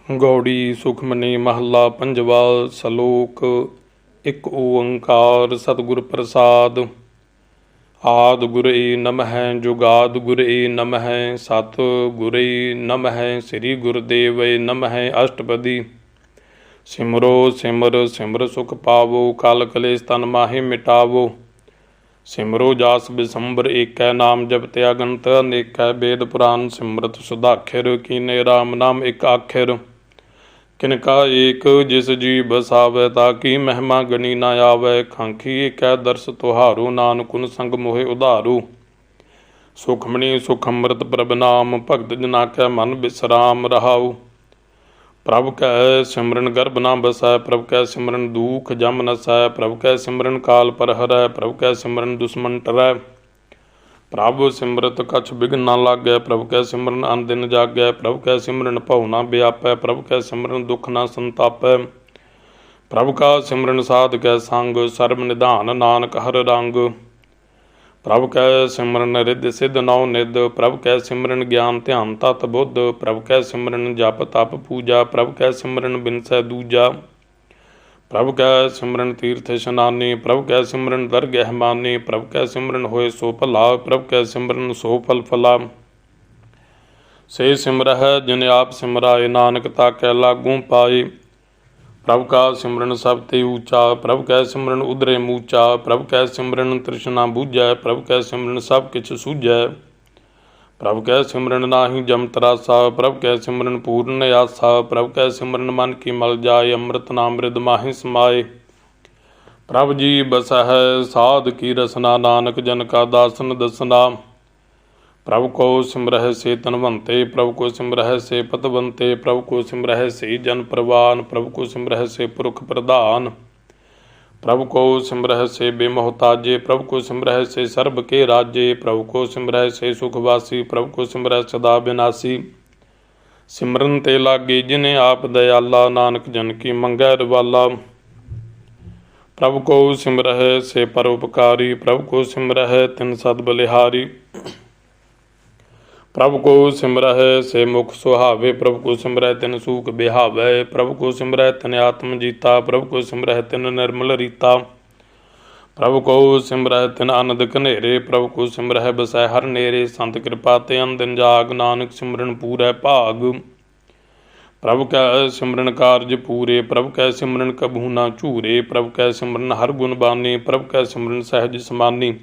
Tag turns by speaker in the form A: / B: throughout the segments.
A: ਗੌੜੀ ਸੁਖਮਨੀ ਮਹੱਲਾ ਪੰਜਵਾ। ਸਲੋਕ। ਇੱਕ ਓੰਕਾਰ ਸਤਿਗੁਰ ਪ੍ਰਸਾਦ। ਆਦਿ ਗੁਰੇ ਨਮਹਿ ਜੁਗਾਦਿ ਗੁਰੇ ਨਮਹਿ ਸਤਿ ਗੁਰੇ ਨਮਹਿ ਸ੍ਰੀ ਗੁਰਦੇਵ ਨਮਹਿ। ਅਸ਼ਟਪਦੀ। ਸਿਮਰੋ ਸਿਮਰ ਸਿਮਰ ਸੁਖ ਪਾਵੋ ਕਲ ਕਲੇਸ਼ ਤਨ ਮਾਹੇ ਮਿਟਾਵੋ। ਸਿਮਰੋ ਜਾਸ ਬਿਸੰਬਰ ਏਕੈ ਨਾਮ ਜਪਿ ਅਗਣਿਤ ਅਨੇਕੈ। ਵੇਦ ਪੁਰਾਨ ਸਿਮਰਤ ਸੁਧਾਖਿਰ ਕੀਨੇ ਰਾਮ ਨਾਮ ਇੱਕ ਆਖਿਰ। ਕਿਨਕਾ ਏਕ ਜਿਸ ਜੀ ਬਸਾਵੈ ਤਾਕੀ ਮਹਿਮਾ ਗਣੀ ਨਾ ਆਵੈ। ਖਾਂਖੀ ਏਕੈ ਦਰਸ ਤੁਹਾਰੂ ਨਾਨਕੁਨ ਸੰਗ ਮੋਹਿ ਉਧਾਰੂ। ਸੁਖਮਣੀ ਸੁਖ ਅੰਮ੍ਰਿਤ ਪ੍ਰਭ ਨਾਮ ਭਗਤ ਜਨਾ ਕੈ ਮਨ ਬਿਸਰਾਮ ਰਹਾਉ। ਪ੍ਰਭ ਕੈ ਸਿਮਰਨ ਗਰਭ ਨਾ ਬਸੈ ਪ੍ਰਭ ਕੈ ਸਿਮਰਨ ਦੂਖ ਜਮ ਨਸੈ। ਪ੍ਰਭ ਕੈ ਸਿਮਰਨ ਕਾਲ ਪਰ ਹਰੈ ਪ੍ਰਭ ਕੈ ਸਿਮਰਨ ਦੁਸ਼ਮਨ ਟਰੈ। ਪ੍ਰਭ ਸਿਮਰਤ ਕਛ ਬਿਘਨ ਨਾ ਲਾਗੈ ਪ੍ਰਭ ਕੈ ਸਿਮਰਨ ਅਨ ਦਿਨ ਜਾਗੈ। ਪ੍ਰਭ ਕੈ ਸਿਮਰਨ ਭਉ ਨਾ ਵਿਆਪੈ ਪ੍ਰਭ ਕੈ ਸਿਮਰਨ ਦੁਖ ਨਾ ਸੰਤਾਪੈ। ਪ੍ਰਭ ਕਾ ਸਿਮਰਨ ਸਾਧ ਕੈ ਸੰਗ ਸਰਬ ਨਿਧਾਨ ਨਾਨਕ ਹਰਿ ਰੰਗ। ਪ੍ਰਭ ਕੈ ਸਿਮਰਨ ਰਿੱਧ ਸਿੱਧ ਨੌ ਨਿਧ ਪ੍ਰਭ ਕੈ ਸਿਮਰਨ ਗਿਆਨ ਧਿਆਨ ਤਤ ਬੁੱਧ। ਪ੍ਰਭ ਕੈ ਸਿਮਰਨ ਜਪ ਤਪ ਪੂਜਾ ਪ੍ਰਭ ਕੈ ਸਿਮਰਨ ਬਿਨਸੈ ਦੂਜਾ। ਪ੍ਰਭ ਕੈ ਸਿਮਰਨ ਤੀਰਥ ਇਸ਼ਨਾਨੀ ਪ੍ਰਭ ਕੈ ਸਿਮਰਨ ਦਰਗਹਿ ਮਾਨੀ। ਪ੍ਰਭ ਕੈ ਸਿਮਰਨ ਹੋਏ ਸੋ ਭਲਾ ਪ੍ਰਭ ਕੈ ਸਿਮਰਨ ਸੋ ਫਲ ਫਲਾ। ਸੇ ਸਿਮਰਹਿ ਜਿਨ ਆਪ ਸਿਮਰਾਏ ਨਾਨਕ ਤਾਕੈ ਲਾਗੂ ਪਾਏ। ਪ੍ਰਭ ਕਾ ਸਿਮਰਨ ਸਭ ਤੇ ਊਚਾ ਪ੍ਰਭ ਕੈ ਸਿਮਰਨ ਉਦਰੇ ਮੂਚਾ। ਪ੍ਰਭ ਕੈ ਸਿਮਰਨ ਤ੍ਰਿਸ਼ਨਾ ਬੂਝੈ ਪ੍ਰਭ ਕੈ ਸਿਮਰਨ ਸਭ ਕਿਛ ਸੂਝੈ। ਪ੍ਰਭ ਕੈ ਸਿਮਰਨ ਨਾਹੀ ਜਮ ਤਰਾਸਾ ਪ੍ਰਭ ਕੈ ਸਿਮਰਨ ਪੂਰਨ ਆਸਾ। ਪ੍ਰਭ ਕੈ ਸਿਮਰਨ ਮਨ ਕੀ ਮਲ ਜਾਏ ਅੰਮ੍ਰਿਤ ਨਾਮ ਰਿਦ ਮਾਹੀ ਸਮਾਏ। ਪ੍ਰਭ ਜੀ ਬਸਹਿ ਸਾਧ ਕੀ ਰਸਨਾ ਨਾਨਕ ਜਨ ਕਾ ਦਾਸਨ ਦਸਨਾ। ਪ੍ਰਭ ਕੋ ਸਿਮਰਹਿ ਸੇ ਤਨਵੰਤੇ ਪ੍ਰਭ ਕੋ ਸਿਮਰਹਿ ਸੇ ਪਤਵੰਤੇ। ਪ੍ਰਭ ਕੋ ਸਿਮਰਹਿ ਸੇ ਜਨ ਪ੍ਰਵਾਨ ਪ੍ਰਭ ਕੋ ਸਿਮਰਹਿ ਸੇ ਪੁਰਖ ਪ੍ਰਧਾਨ। ਪ੍ਰਭ ਕੋ ਸਿਮਰਹਿ ਸੇ ਬੇਮੋਹਤਾਜੇ ਪ੍ਰਭ ਕੋ ਸਿਮਰਹਿ ਸੇ ਸਰਬ ਕੇ ਰਾਜੇ। ਪ੍ਰਭ ਕੋ ਸਿਮਰਹਿ ਸੇ ਸੁਖਵਾਸੀ ਪ੍ਰਭ ਕੋ ਸਿਮਰਹਿ ਸਦਾ ਬਿਨਾਸੀ। ਸਿਮਰਨ ਤੇ ਲਾਗੇ ਜਿਨੇ ਆਪ ਦਇਆਲਾ ਨਾਨਕ ਜਨ ਕੀ ਮੰਗੈ ਰਵਾਲਾ। ਪ੍ਰਭ ਕੋ ਸਿਮਰਹਿ ਸੇ ਪਰਉਪਕਾਰੀ ਪ੍ਰਭ ਕੋ ਸਿਮਰਹਿ ਤਿਨ ਸਦ ਬਲਿਹਾਰੀ। ਪ੍ਰਭ ਕੋ ਸਿਮਰਹਿ ਸੇ ਮੁਖ ਸੁਹਾਵੇ ਪ੍ਰਭ ਕੋ ਸਿਮਰਹਿ ਤਿਨ ਸੂਖ ਬਿਹਾਵੈ। ਪ੍ਰਭ ਕੋ ਸਿਮਰਹਿ ਤਿਨ ਆਤਮ ਜੀਤਾ ਪ੍ਰਭ ਕੋ ਸਿਮਰਹਿ ਤਿਨ ਨਿਰਮਲ ਰੀਤਾ। ਪ੍ਰਭ ਕੋ ਸਿਮਰਹਿ ਤਿਨ ਆਨੰਦ ਘਨੇਰੇ ਪ੍ਰਭ ਕੋ ਸਿਮਰਹਿ ਬਸੈ ਹਰ ਨੇਰੇ। ਸੰਤ ਕਿਰਪਾ ਤੇ ਅੰਦਿਨ ਜਾਗ ਨਾਨਕ ਸਿਮਰਨ ਪੂਰੈ ਭਾਗ। ਪ੍ਰਭ ਕੈ ਸਿਮਰਨ ਕਾਰਜ ਪੂਰੇ ਪ੍ਰਭ ਕੈ ਸਿਮਰਨ ਕਬਹੂ ਨਾ ਝੂਰੇ। ਪ੍ਰਭ ਕੈ ਸਿਮਰਨ ਹਰ ਗੁਣ ਬਾਨੀ ਪ੍ਰਭ ਕੈ ਸਿਮਰਨ ਸਹਿਜ ਸਮਾਨੀ।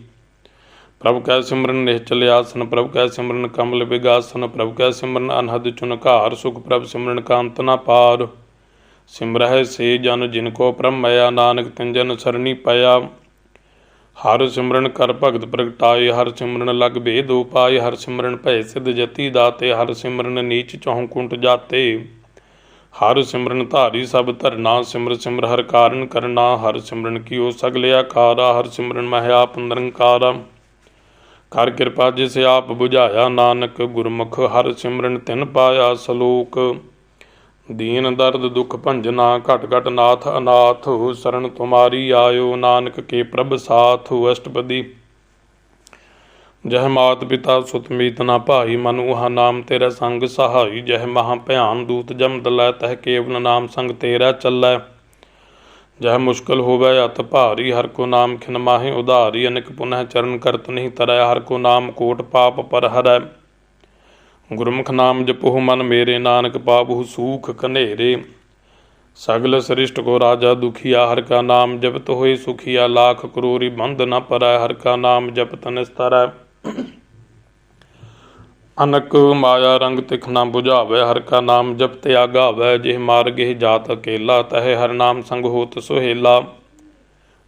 A: ਪ੍ਰਭ ਕੈ ਸਿਮਰਨ ਨਿਹਚਲ ਆਸਨ ਪ੍ਰਭ ਕੈ ਸਿਮਰਨ ਕਮਲ ਵਿਗਾਸਨ। ਪ੍ਰਭ ਕੈ ਸਿਮਰਨ ਅਨਹਦ ਚੁਨਕਾਰ ਸੁਖ ਪ੍ਰਭ ਸਿਮਰਨ ਕਾ ਅੰਤ ਨਾ ਪਾਰ। ਸਿਮਰਹਿ ਸੇ ਜਨ ਜਿਨ ਕੋ ਭ੍ਰਮਇਆ ਨਾਨਕ ਤਿਨ ਜਨ ਸਰਣੀ ਪਇਆ। ਹਰ ਸਿਮਰਨ ਕਰ ਭਗਤ ਪ੍ਰਗਟਾਏ ਹਰ ਸਿਮਰਨ ਲਗ ਭੇਦ ਉਪਾਏ। ਹਰ ਸਿਮਰਨ ਭੈ ਸਿਧ ਜਤੀ ਦਾਤੇ ਹਰ ਸਿਮਰਨ ਨੀਚ ਚਹੁ ਕੁੰਟ ਜਾਤੇ। ਹਰ ਸਿਮਰਨ ਧਾਰੀ ਸਭ ਧਰਨਾ ਸਿਮਰ ਸਿਮਰ ਹਰ ਕਾਰਨ ਕਰਨਾ। ਹਰ ਸਿਮਰਨ ਕੀਓ ਸਗਲ ਆਕਾਰਾ ਹਰ ਸਿਮਰਨ ਮਹਿ ਆਪ ਨਿਰੰਕਾਰਾ। ਕਰ ਕਿਰਪਾ ਜਿਸ ਆਪ ਬੁਝਾਇਆ ਨਾਨਕ ਗੁਰਮੁਖ ਹਰ ਸਿਮਰਨ ਤਿਨ ਪਾਇਆ। ਸਲੋਕ। ਦੀਨ ਦਰਦ ਦੁਖ ਭੰਜਨਾ ਘਟ ਘਟ ਨਾਥ ਅਨਾਥ। ਸਰਨ ਤੁਮਾਰੀ ਆਇਓ ਨਾਨਕ ਕੇ ਪ੍ਰਭ ਸਾਥ। ਅਸ਼ਟਪਦੀ। ਜਹ ਮਾਤ ਪਿਤਾ ਸੁਤ ਮੀਤ ਨਾ ਭਾਈ ਮਨ ਉਹਾ ਨਾਮ ਤੇਰਾ ਸੰਗ ਸਹਾਈ। ਜਹ ਮਹਾ ਭਿਆਨ ਦੂਤ ਜਮ ਦਲੈ ਤਹ ਕੇਵਲ ਨਾਮ ਸੰਗ ਤੇਰਾ ਚੱਲੈ। ਜਹ ਮੁਸ਼ਕਲ ਹੋਵੈ ਅਤ ਭਾਰੀ ਹਰ ਕੋ ਨਾਮ ਖਿਨ ਮਾਹੇ ਉਧਾਰੀ। ਅਨਿਕ ਪੁਨਹ ਚਰਨ ਕਰਤ ਨਹੀਂ ਤਰੈ ਹਰ ਕੋ ਨਾਮ ਕੋਟ ਪਾਪ ਪਰ ਹਰੈ। ਗੁਰਮੁਖ ਨਾਮ ਜਪਹੁ ਮਨ ਮੇਰੇ ਨਾਨਕ ਪਾਵਹੁ ਸੂਖ ਘਨੇਰੇ। ਸਗਲ ਸ੍ਰਿਸ਼ਟ ਕੋ ਰਾਜਾ ਦੁਖੀਆ ਹਰ ਕਾ ਨਾਮ ਜਪਤ ਹੋਏ ਸੁਖੀਆ। ਲਾਖ ਕਰੋੜੀ ਬੰਧ ਨ ਪਰੈ ਹਰ ਕਾ ਨਾਮ ਜਪਤ ਨਿਸਤਰੈ। ਅਨਕ ਮਾਇਆ ਰੰਗ ਤਿਖ ਨਾ ਬੁਝਾਵੈ ਹਰ ਕਾ ਨਾਮ ਜਪਤ ਆਗਾਵੈ। ਜਿਹ ਮਾਰਗਿ ਜਾਤ ਅਕੇਲਾ ਤਹਿ ਹਰ ਨਾਮ ਸੰਗ ਹੋਤ ਸੁਹੇਲਾ।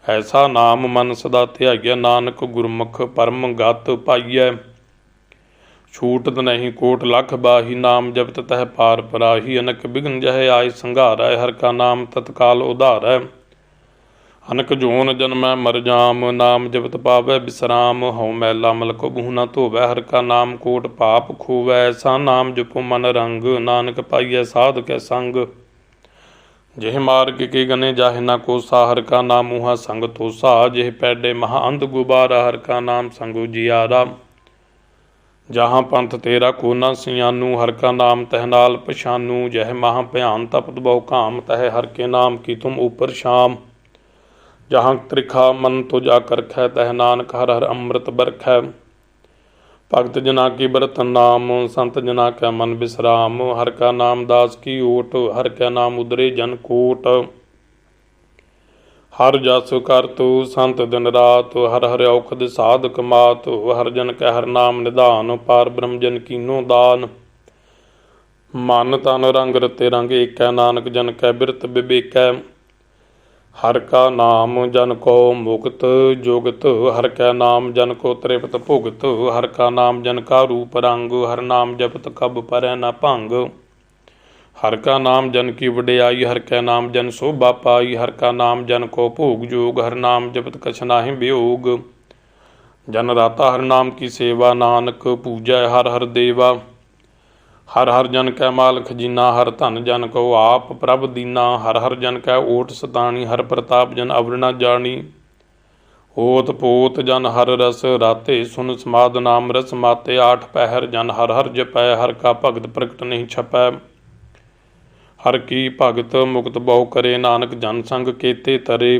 A: ਐਸਾ ਨਾਮ ਮਨ ਸਦਾ ਧਿਆਈਐ ਨਾਨਕ ਗੁਰਮੁਖ ਪਰਮ ਗਤ ਪਾਈਐ। ਛੂਟਤ ਨਹੀਂ ਕੋਟ ਲਖ ਬਾਹੀ ਨਾਮ ਜਪਤ ਤਹਿ ਪਾਰ ਪਰਾਹੀ। ਅਨਕ ਬਿਘਨ ਜਹ ਆਇ ਸੰਘਾਰੈ ਹਰ ਕਾ ਨਾਮ ਤਤਕਾਲ ਉਧਾਰੈ। ਅਨਕ ਜੋਨ ਜਨਮੈ ਮਰ ਜਾਮ ਨਾਮ ਜਪਤ ਪਾਵੈ ਬਿਸਰਾਮ। ਹਉ ਮੈਲਾ ਮਲ ਕਬਹੂ ਨਾ ਧੋਵੈ ਹਰ ਕਾ ਨਾਮ ਕੋਟ ਪਾਪ ਖੋਵੈ। ਐਸਾ ਨਾਮ ਜਪੋ ਮਨ ਰੰਗ ਨਾਨਕ ਪਾਈਐ ਸਾਧ ਕੈ ਸੰਗ। ਜਿਹ ਮਾਰਗ ਕੇ ਗਨੇ ਜਾਹਿ ਨਾ ਕੋਸਾ ਹਰ ਕਾ ਨਾਮ ਉਹਾ ਸੰਗ ਤੋਸਾ। ਜਿਹ ਪੈਡੇ ਮਹਾ ਅੰਧ ਗੁਬਾਰਾ ਹਰ ਕਾ ਨਾਮ ਸੰਗ ਉਜਿਆਰਾ। जहाँ पंथ तेरा को न सियानू, हर का नाम तह नाल पछानू। जह महा भयान तपत बहु काम, तह हर के नाम की तुम ऊपर शाम। जहाँ त्रिखा मन तुझ आकर ख, तह नानक हर हर अमृत बरख। भगत जना की बरतन नाम, संत जना कै मन विश्राम। हर का नाम दास की ओट, हर का नाम उदरे जन कोट। हर जस कर तू संत दिन रात, हर हर औखद साधक मात। हर जन कै हर नाम निधान, पार ब्रह्म जन कीनो दान। मन तन रंग रते रंग एकै, नानक जन कै बिरत बिबेकै। हर का नाम जन को मुक्त जुगत, हर का नाम जन को तृप्त भुगत। हर का नाम जन का रूप रंग, हर नाम जपत कब परै न भंग। हर का नाम जन की वडियाई, हर का नाम जन शोभा पाई। हर का नाम जन को भोग जोग, हर नाम जपत कछ नाहि वियोग। जन राता हर नाम की सेवा, नानक पूजै हर हर देवा। हर हर जन कै माल खजीना, हर धन जन को आप प्रभ दीना। हर हर जन कै ओट सताणी, हर प्रताप जन अवर न जानी। ओत पोत जन हर रस राते, सुन समाद नाम रस माते। आठ पहर जन हर हर जपै, हर का भगत प्रगट नहीं छपै। हर की भगत मुक्त बहु करे, नानक जन संग केते तरे।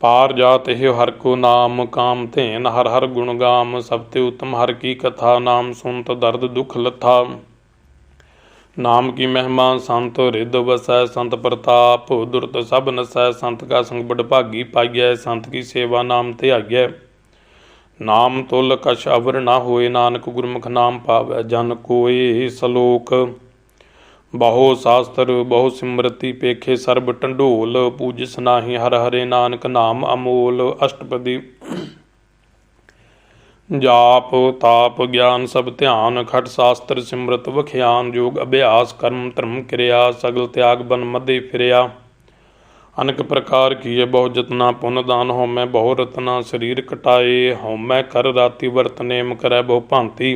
A: पार जात हे हर को नाम, काम धेन हर हर गुण गाम। सबते उत्तम हर की कथा, नाम सुनत दर्द दुख लथा। नाम की महिमा संत रिद वसै, संत प्रताप दुरत सब नसै। संत का संग बड़ भागी पाइयै, संत की सेवा नाम ध्याइयै। नाम तुल कछ अवर ना होए, नानक गुरमुख नाम पावै जन कोय। सलोक बहु शास्त्र बहु सिमरति, पेखे सर्ब टंडोल। पूजिस नाहि हर हरे, नानक नाम अमोल। अष्टपदी जाप ताप ज्ञान सब ध्यान, खट शास्त्र सिमरत वख्यान। योग अभ्यास कर्म धर्म क्रिया, सगल त्याग बन मदे फिरया। अनेक प्रकार किए बहु जतना, पुन दान होमै बहु रतना। शरीर कटाए होमै कर राति, वर्त नेम करै बहु भांति।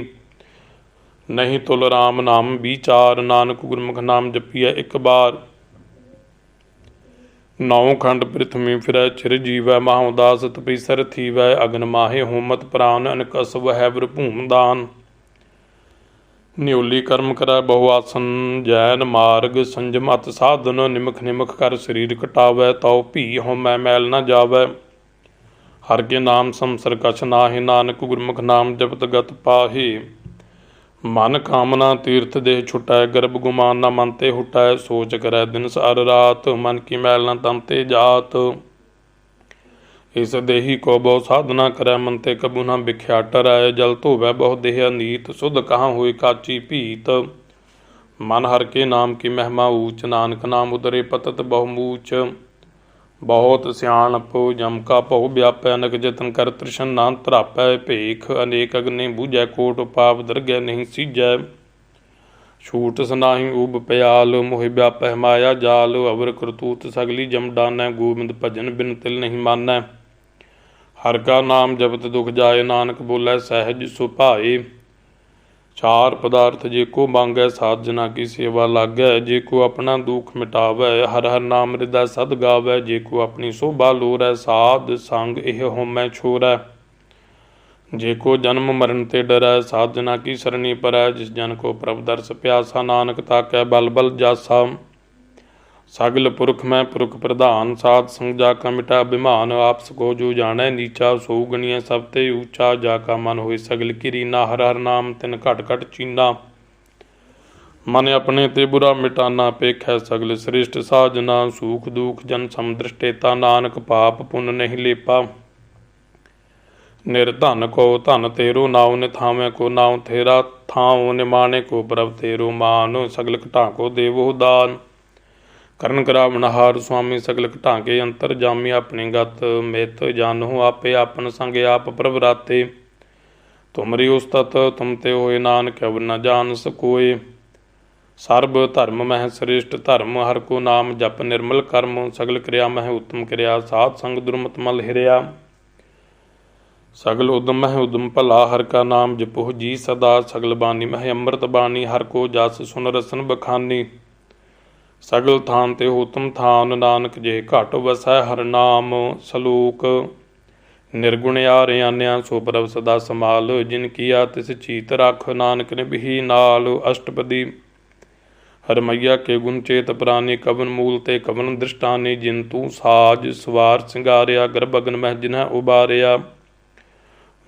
A: नहीं तुल राम नाम विचार, नानक गुरमुख नाम जपिए एक बार। नौ खंड पृथ्वी फिरै चिर जीवै, माह उदास तपीसर थीवै। अगन माहे होमत प्राण, अनक असव है वर भूम दान। न्योली कर्म करै बहु आसन, जैन मार्ग संजम अत साधन। निमख निमख कर शरीर कटावै, तौ भी होमै मैल न जावै। हर के नाम संसर कछ नाहि, नानक गुरमुख नाम जपत गत पाहि। मन कामना तीर्थ देह छुटै, गर्भ गुमान न मन ते हुटै। सोच करै दिन सार रात, मन की मैल न तन ते जात। इस देही को बहु साधना करै, मन ते कबू न बिख्या टरै। जल धोवै बहु देह अनीत, सुध कहाँ हुई काची पीत। मन हर के नाम की महिमा ऊच, नानक नाम उदरे पतत बहु मूच। बहुत सियाणप जम का भउ व्यापै, अनक जतन कर तृष्ण ना धरापै। भेख अनेक अग्नि बूझै, कोट पाप दरगै नहीं सीझै। छूट सनाही ऊब पयाल, मोहि व्यापै माया जाल। अवर करतूत सगली जम डानै, गोबिंद भजन बिन तिल नहीं मानै। हर का नाम जपत दुख जाए, नानक बोलै सहज सुभाए। चार पदार्थ जे को मांगै, साध जना की सेवा लागै। जे को अपना दुख मिटावै, हर हर नाम हृदय सद गावै। जे को अपनी शोभा लोरै, साध संग एह होमै छोरै। जे को जन्म मरण ते डरै, साध जना की सरणी परै। जिस जन को प्रभ दर्श प्यासा, नानक ताकै बल बल जासा। सगल पुरख में पुरख प्रधान, साध संग जाका मिटा अभिमान। आपस को जो जानै नीचा, सो गणिय सब ते ऊंचा। जाका मन होए सगल की रीना, हर हर नाम तिन घट घट चीना। मन अपने ते बुरा मिटाना, पेखै सगल श्रेष्ठ साजना। सूख दुख जन सम दृष्टेता, नानक पाप पुन नहीं लेपा। निर्धन को धन तेरो नाव, निथावे को नाव तेरा थाव। निमाने को प्रभ तेरो मान, सगल घटा को देवो दान। करण करावनहार स्वामी, सगल घटाके अंतर जामी। अपने गत मित जानहु, आपे आपन संग आप प्रभ राते। तुमरी उस्तत तुम ते होए, नानक अवर न जान सकोए। सर्ब धर्म मह श्रेष्ठ धर्म, हर को नाम जप निर्मल कर्म। सगल क्रिया मह उत्तम क्रिया, साध संग दुर्मत मल हिरिया। सगल उदम मह उदम भला, हर का नाम जपो जी सदा। सगल बानी मह अमृत बानी, हर को जस सुन रसन बखानी। सगल थान ते होतम थान, नानक जे घट वसै हर नाम। सलोक निर्गुण आरियान्या सो प्रभ सदा समाल, जिन किया तिस चीत रख, नानक निभि नाल। अष्टपदी। हरमैया के गुण चेत प्राणी, कवन मूल ते कवन दृष्टानी। जिन तू साज सवार सिंगारिया, गर्भ अगन मह जिन्ह उबारिया।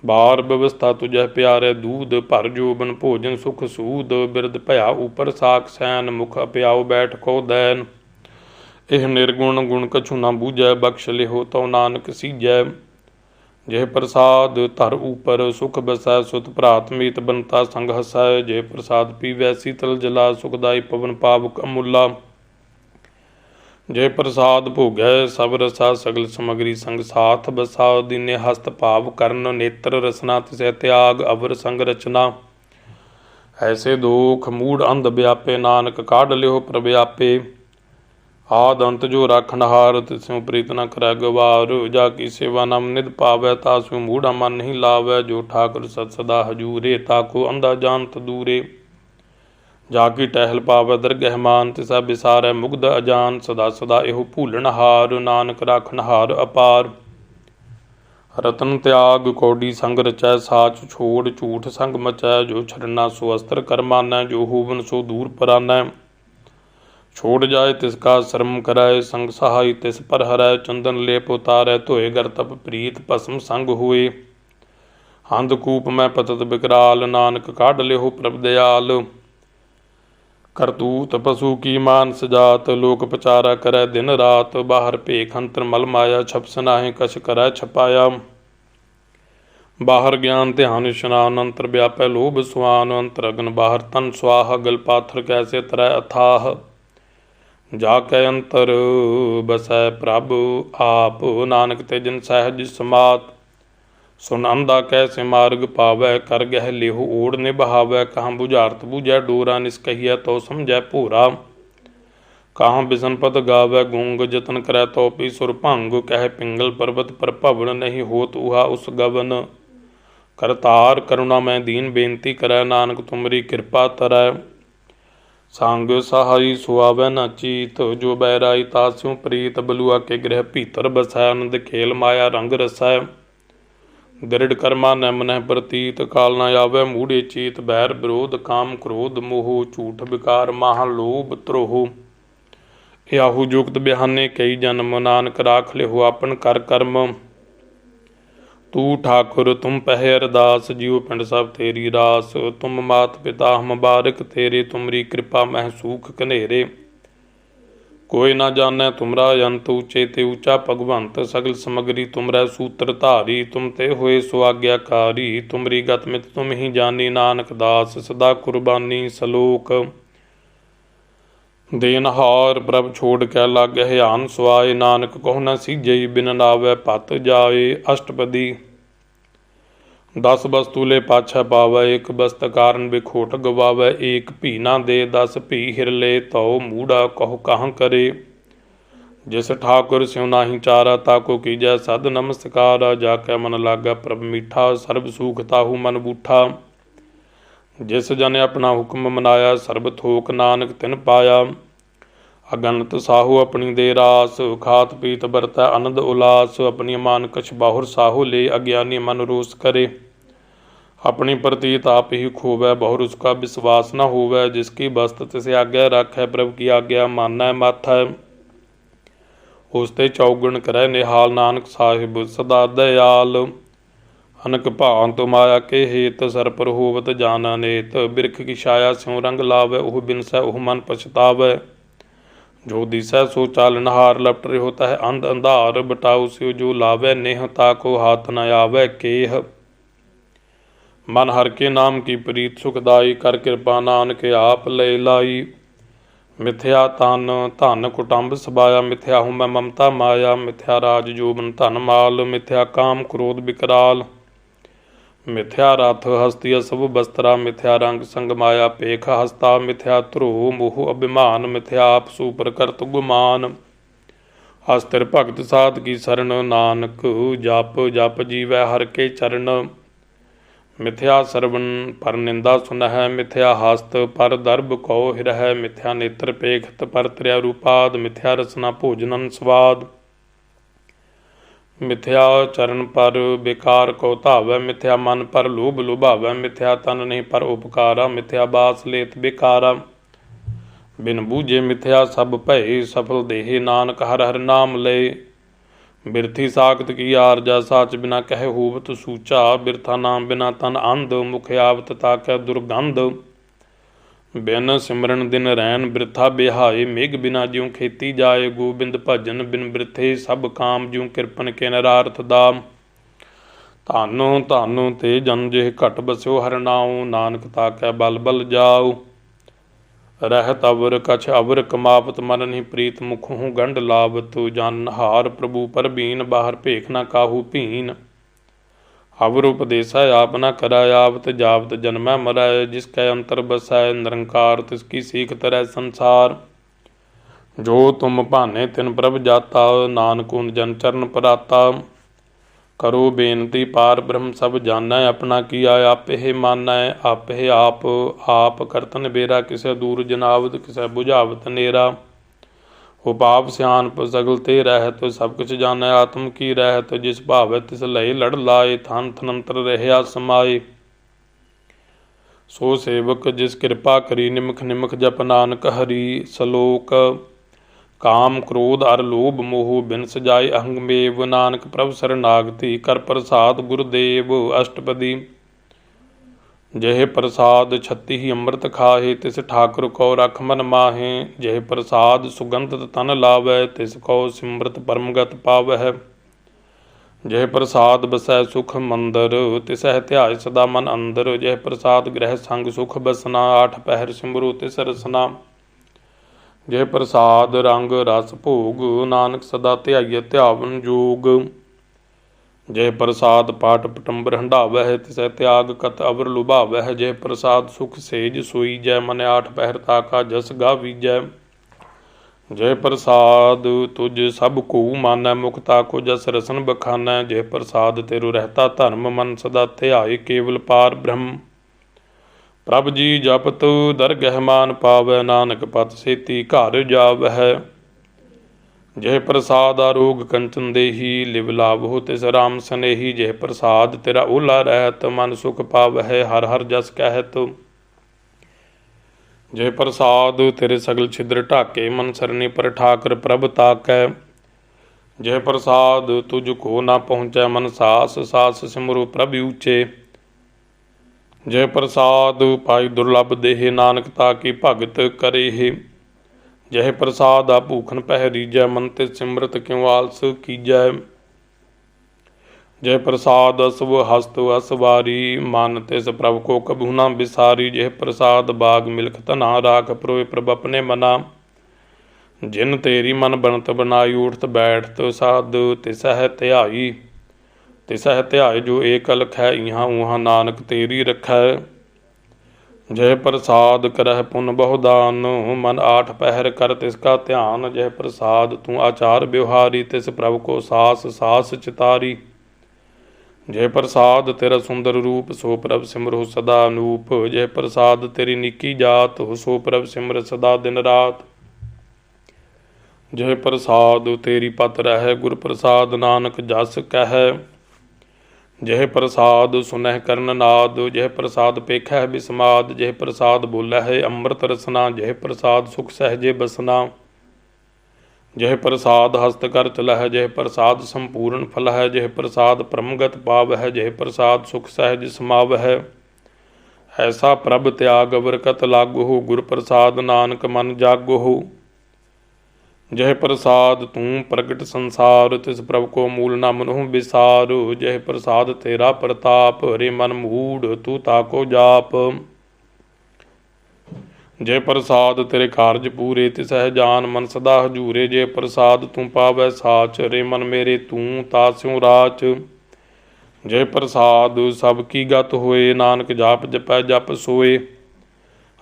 A: बार व्यवस्था तुझह प्यारे, दूध भर जोबन भोजन सुख सूद। बिरद भया ऊपर साख सैन, मुख अप्याओ बैठ को दैन। एह निर्गुण गुण कछु न बूझै, बख्श लिहो तो नानक सीजै। जेह प्रसाद धर ऊपर सुख बसै, सुत भ्रात मीत बनता संग हसै। जेह प्रसाद पीवै शीतल जला, सुखदाई पवन पावक अमूला। जय प्रसाद भोगै सब रसा, सगल समगरी संग साथ बसा। दीने हस्त भाव करण, नेत्र रसना तिसै त्याग। अवर संग रचना ऐसे दोख, मूढ़ अंध व्यापे। नानक काढ़ लियो प्रभ आपे। आद अंत जो राखनहार, तिस्यों प्रीत न करै गवार। जाकी सेवा नाम निध पावै, तासु मूढ़ा मन नहीं लावै। जो ठाकुर सत सदा हजूरे, ताको अंधा जानत दूरे। जाकी टहल पावै दरगह मान, तिसा बिसारै मुग्ध अजान। सदा सदा एहो भूलनहार, नानक राखनहार अपार। रतन त्याग कौडी संग रचै, साच छोड़ झूठ संग मचै। जो छरना सो अस्त्र कर मानै, जो होवन सो दूर परानै। छोड़ जाए तिसका शर्म करै, संग सहाय तिस पर हरै। चंदन लेप उतारै, धोए गर तप प्रीत भस्म संग होए। अंधकूप में पतत बिकराल, नानक काढ़ लिहो प्रभ दयाल। करतूत पशु की मानस जात, लोक पचारा करै दिन रात। बाहर भेख अंतर मल माया, छप सनाहे कछ करै छपाया। बाहर ज्ञान ध्यान स्नान, अंतर व्यापै लोभ सुआन। अंतर अग्न बाहर तन स्वाह, गल पाथर कैसे तरह अथाह। जाकै अंतर बसै प्रभ आप, नानक ते जिन सहज समात। सुन अंधा कैसे मार्ग पावै, कर गह लिहो ओढ़ निभावै। कहाँ बुझारत बूझै डोरा, निस्कहिया तो समझै भोरा। कहाँ बिसन पद गावै गूंग, जतन करै तो पी सुर भंग। कह पिंगल पर्वत पर भवन, नहीं होत उहा उस गवन। करतार करुणा मैं दीन बेनती करै, नानक तुमरी कृपा तरै। संग सहाई सुआवै न चीत, जो बैराई तास्यों प्रीत। बलुआ के गृह भीतर बसै, आनंद खेल माया रंग रसै। दृढ़ कर्मा न मनह प्रतीत, काल न आवै मूढ़े चीत। बैर विरोध काम क्रोध मोह, झूठ विकार माह लोभ त्रोह। याहू जुगत बिहाने कई जन्म, नानक राख लिहो आपन कर कर्म। तू ठाकुर तुम पह अरदास, जीव पिंड सब तेरी रास। तुम मात पिता हम बारिक तेरे, तुमरी कृपा मह सूख कनेरे। कोई ना जानै तुमरा अंत, ऊंचे ते ऊंचा भगवंत। सगल समगरी तुमरै सूत्र धारी, तुम ते होए सो आज्ञाकारी। तुमरी गत मित तुम ही जानी, नानक दास सदा कुर्बानी। सलोक। देनहार प्रभ छोड़ कै लागे ह्यान सुआए, नानक कहो न सीजई बिन नावै पत जाए। अष्टपदी। 10 वस्तु ले पाछै पावै, एक वस्त कारण बिखोट गवावै। एक भी ना दे 10 भी हिर ले, तो मूढ़ा कहो कहाँ करे। जिस ठाकुर स्यों नाही चारा, ताको कीजै सद नमस्कारा। जाकै मन लागा प्रभ मीठा, सर्ब सूख ताहू मन बूठा। जिस जन अपना हुक्म मनाया, सर्ब थोक नानक तिन पाया। अगणत साहू अपनी दे रास, खात पीत बरतै आनंद उलास। अपनी मान कछ बाहुर साहू ले, अज्ञानी मन रोस करे। अपनी प्रतीत आप ही खोवै, बहुर उसका विश्वास न होवै। जिसकी बस्त तिसे आज्ञा रखै, प्रभु की आज्ञा मानै माथै। उसते चौगुण करै निहाल, नानक साहिब सदा दयाल। अनक भांत माया के हेत, सर पर होवत जान अनेत। बिरख की छाया स्यों रंग लावै, ओह बिनसै ओह मन पछतावै। जो दिसै सो चालनहार, लपट रहो तह अंध अंधार। बटाऊ स्यो जो लावै नेह, ताको हाथ न आवै केह। मन हर के नाम की प्रीत सुखदाई, कर कृपा नानक आप ले लाई। मिथ्या तन धन कुटुंब सबाया, मिथ्या हूँ मैं ममता माया। मिथ्या राज जोबन धन माल, मिथ्या काम क्रोध विकराल। मिथ्या रथ हस्ती असभ बस्त्रा, मिथ्या रंग संग माया पेख हस्ता। मिथ्या ध्रुव मोह अभिमान, मिथ्या आप सूपर करत गुमान। अस्थिर भगत साध की शरण, नानक जप जप जीवै हर के चरण। मिथ्या सरवण पर निंदा सुनह, मिथ्या हस्त पर दर्भ कौ हिरह। मिथ्या नेत्र पेखत पर त्रिया रूपाद, मिथ्या रसना भोजनन स्वाद। मिथ्या चरण पर बेकार को धावै, मिथ्या मन पर लोभ लुभावै, मिथ्या तन नहीं पर उपकारा, मिथ्या बास लेत बेकारा। बिन बूझे मिथ्या सब भय, सफल देहे नानक हर हर नाम लय। बिरथी साखत की आरजा, साच बिना कह होवत सूचा, बिरथा नाम बिना तन अंध, मुख आवत ताकै दुर्गंध। बिन सिमरन दिन रैन बिरथा बिहाए, मेघ बिना ज्यों खेती जाए, गोबिंद भजन बिन बिरथे सब काम, ज्यों किरपन के नरारथ दाम। धानो धानो ते जन जिह घट बस्यो हर नाउ, नानक ताकै बल बल जाओ। रहत अवर कछ अवर कमावत, मन नहीं प्रीत मुखों गंढ लावत। जन हार प्रभु पर बीन, बाहर भेख न काहू भीन। अवर उपदेसा आप न कराय, आवत जावत जन्मै मराय। जिसकै अंतर बसै निरंकार, तिसकी सीख तरह संसार। जो तुम भाने तिन प्रभ जाता, नानक उन जन चरण पराता। करो बेनती पार ब्रह्म सब जानै, अपना किया आपे हे मानै। आपे आप करत निबेरा, किसै दूर जनावत, किसै बुझावत नेरा। उपाप सियानप सगल ते रहत, सब कुछ जानै आत्म की रहत। जिस भावै तिस लय लड़ लाए, थन थनंतर रहया समाए। सो सेवक जिस कृपा करी, निमख निमख जप नानक हरि। सलोक काम क्रोध अर लोभ मोह, बिन सजाए अहंग मेव। नानक प्रभ शरणागति, कर प्रसाद गुरुदेव अष्टपदी। जह प्रसाद छत्ती अमृत खाहे, तिस ठाकुर को रख मन माहे। जह प्रसाद सुगंधत तन लावै, तिस को सिमरत परमगत पावै। जह प्रसाद बसै सुख मंदर, तिसह ध्याय सदा मन अंदर। जह प्रसाद ग्रह संग सुख बसना, आठ पहर सिमरो तिस रसना। जह प्रसाद रंग रस भोग, नानक सदा ध्याइयै ध्यावन जोग। जय प्रसाद पाठ पटंबर हंडावह, तिसै त्याग कत अवर लुभावह। जय प्रसाद सुख सेज सोई, जय मन आठ पहर ताका जस गावीजै। जय प्रसाद तुझ सब को मानै, मुक्ता को जस रसन बखानै। जय प्रसाद तेरु रहता धर्म, मन सदा ध्याए केवल पार ब्रह्म। प्रभ जी जपत दरगह मान पावै, नानक पत सेती घर जावह। जय प्रसाद आरोग कंचन देही, लिव लाभो तिस राम सनेही। जय प्रसाद तेरा ओला रहत, मन सुख पावह हर हर जस कहत। जय प्रसाद तेरे सगल छिद्र ढाके, मन सरनी पर ठाकर प्रभ ताकै। जय प्रसाद तुझको ना पहुँचै मन सास, सास सिमरो प्रभ ऊचे। जय प्रसाद पाई दुर्लभ देह, नानक ताकी भगत करेहे। जय प्रसाद आ भूखन पहरीजै, मन ते सिमरत क्यों आलस कीजै। जय प्रसाद असव हस्त असवारी, मन तिस प्रभ को कभू ना बिसारी। जय प्रसाद बाग मिलख तना, राख प्रोय प्रभ अपने मना। जिन तेरी मन बनत बनाई, उठत बैठत साध तिसह ध्याई। तिसह ध्याय जो एक अलख है, इहाँ उहाँ नानक तेरी रखै। जय प्रसाद करह पुन बहुदान, मन आठ पहर कर तिसका ध्यान। जय प्रसाद तू आचार व्यवहारी, तिस प्रभ को सास सास चितारी। जय प्रसाद तेरा सुंदर रूप, सो प्रभ सिमरो सदा अनूप। जय प्रसाद तेरी निकी जात, सो प्रभ सिमर सदा दिन रात। जय प्रसाद तेरी पत रह, गुर प्रसाद नानक जस कह। जय प्रसाद सुनह करण नाद, जय प्रसाद पेखै बिस्माद। जय प्रसाद बोलै है अमृत रसना, जय प्रसाद सुख सहजे बसना। जय प्रसाद हस्त कर चलह, जय प्रसाद संपूर्ण फल है। जय प्रसाद परमगत पावह, जय प्रसाद सुख सहज समावह। ऐसा प्रभ त्याग अवर कत लागो, गुर प्रसाद नानक मन जागो। जय प्रसाद तू प्रगट संसार, तिस प्रभ को मूल न मनहु विसार। जय प्रसाद तेरा प्रताप, हरे मन मूढ़ तू ताको जाप। जय प्रसाद तेरे कारज पूरे, तिसह जान मन सदा हजूरे। जय प्रसाद तू पावै साच, हरे मन मेरे तू तास्यों राच। जय प्रसाद सब की गत होए, नानक जाप जपै जप सोए।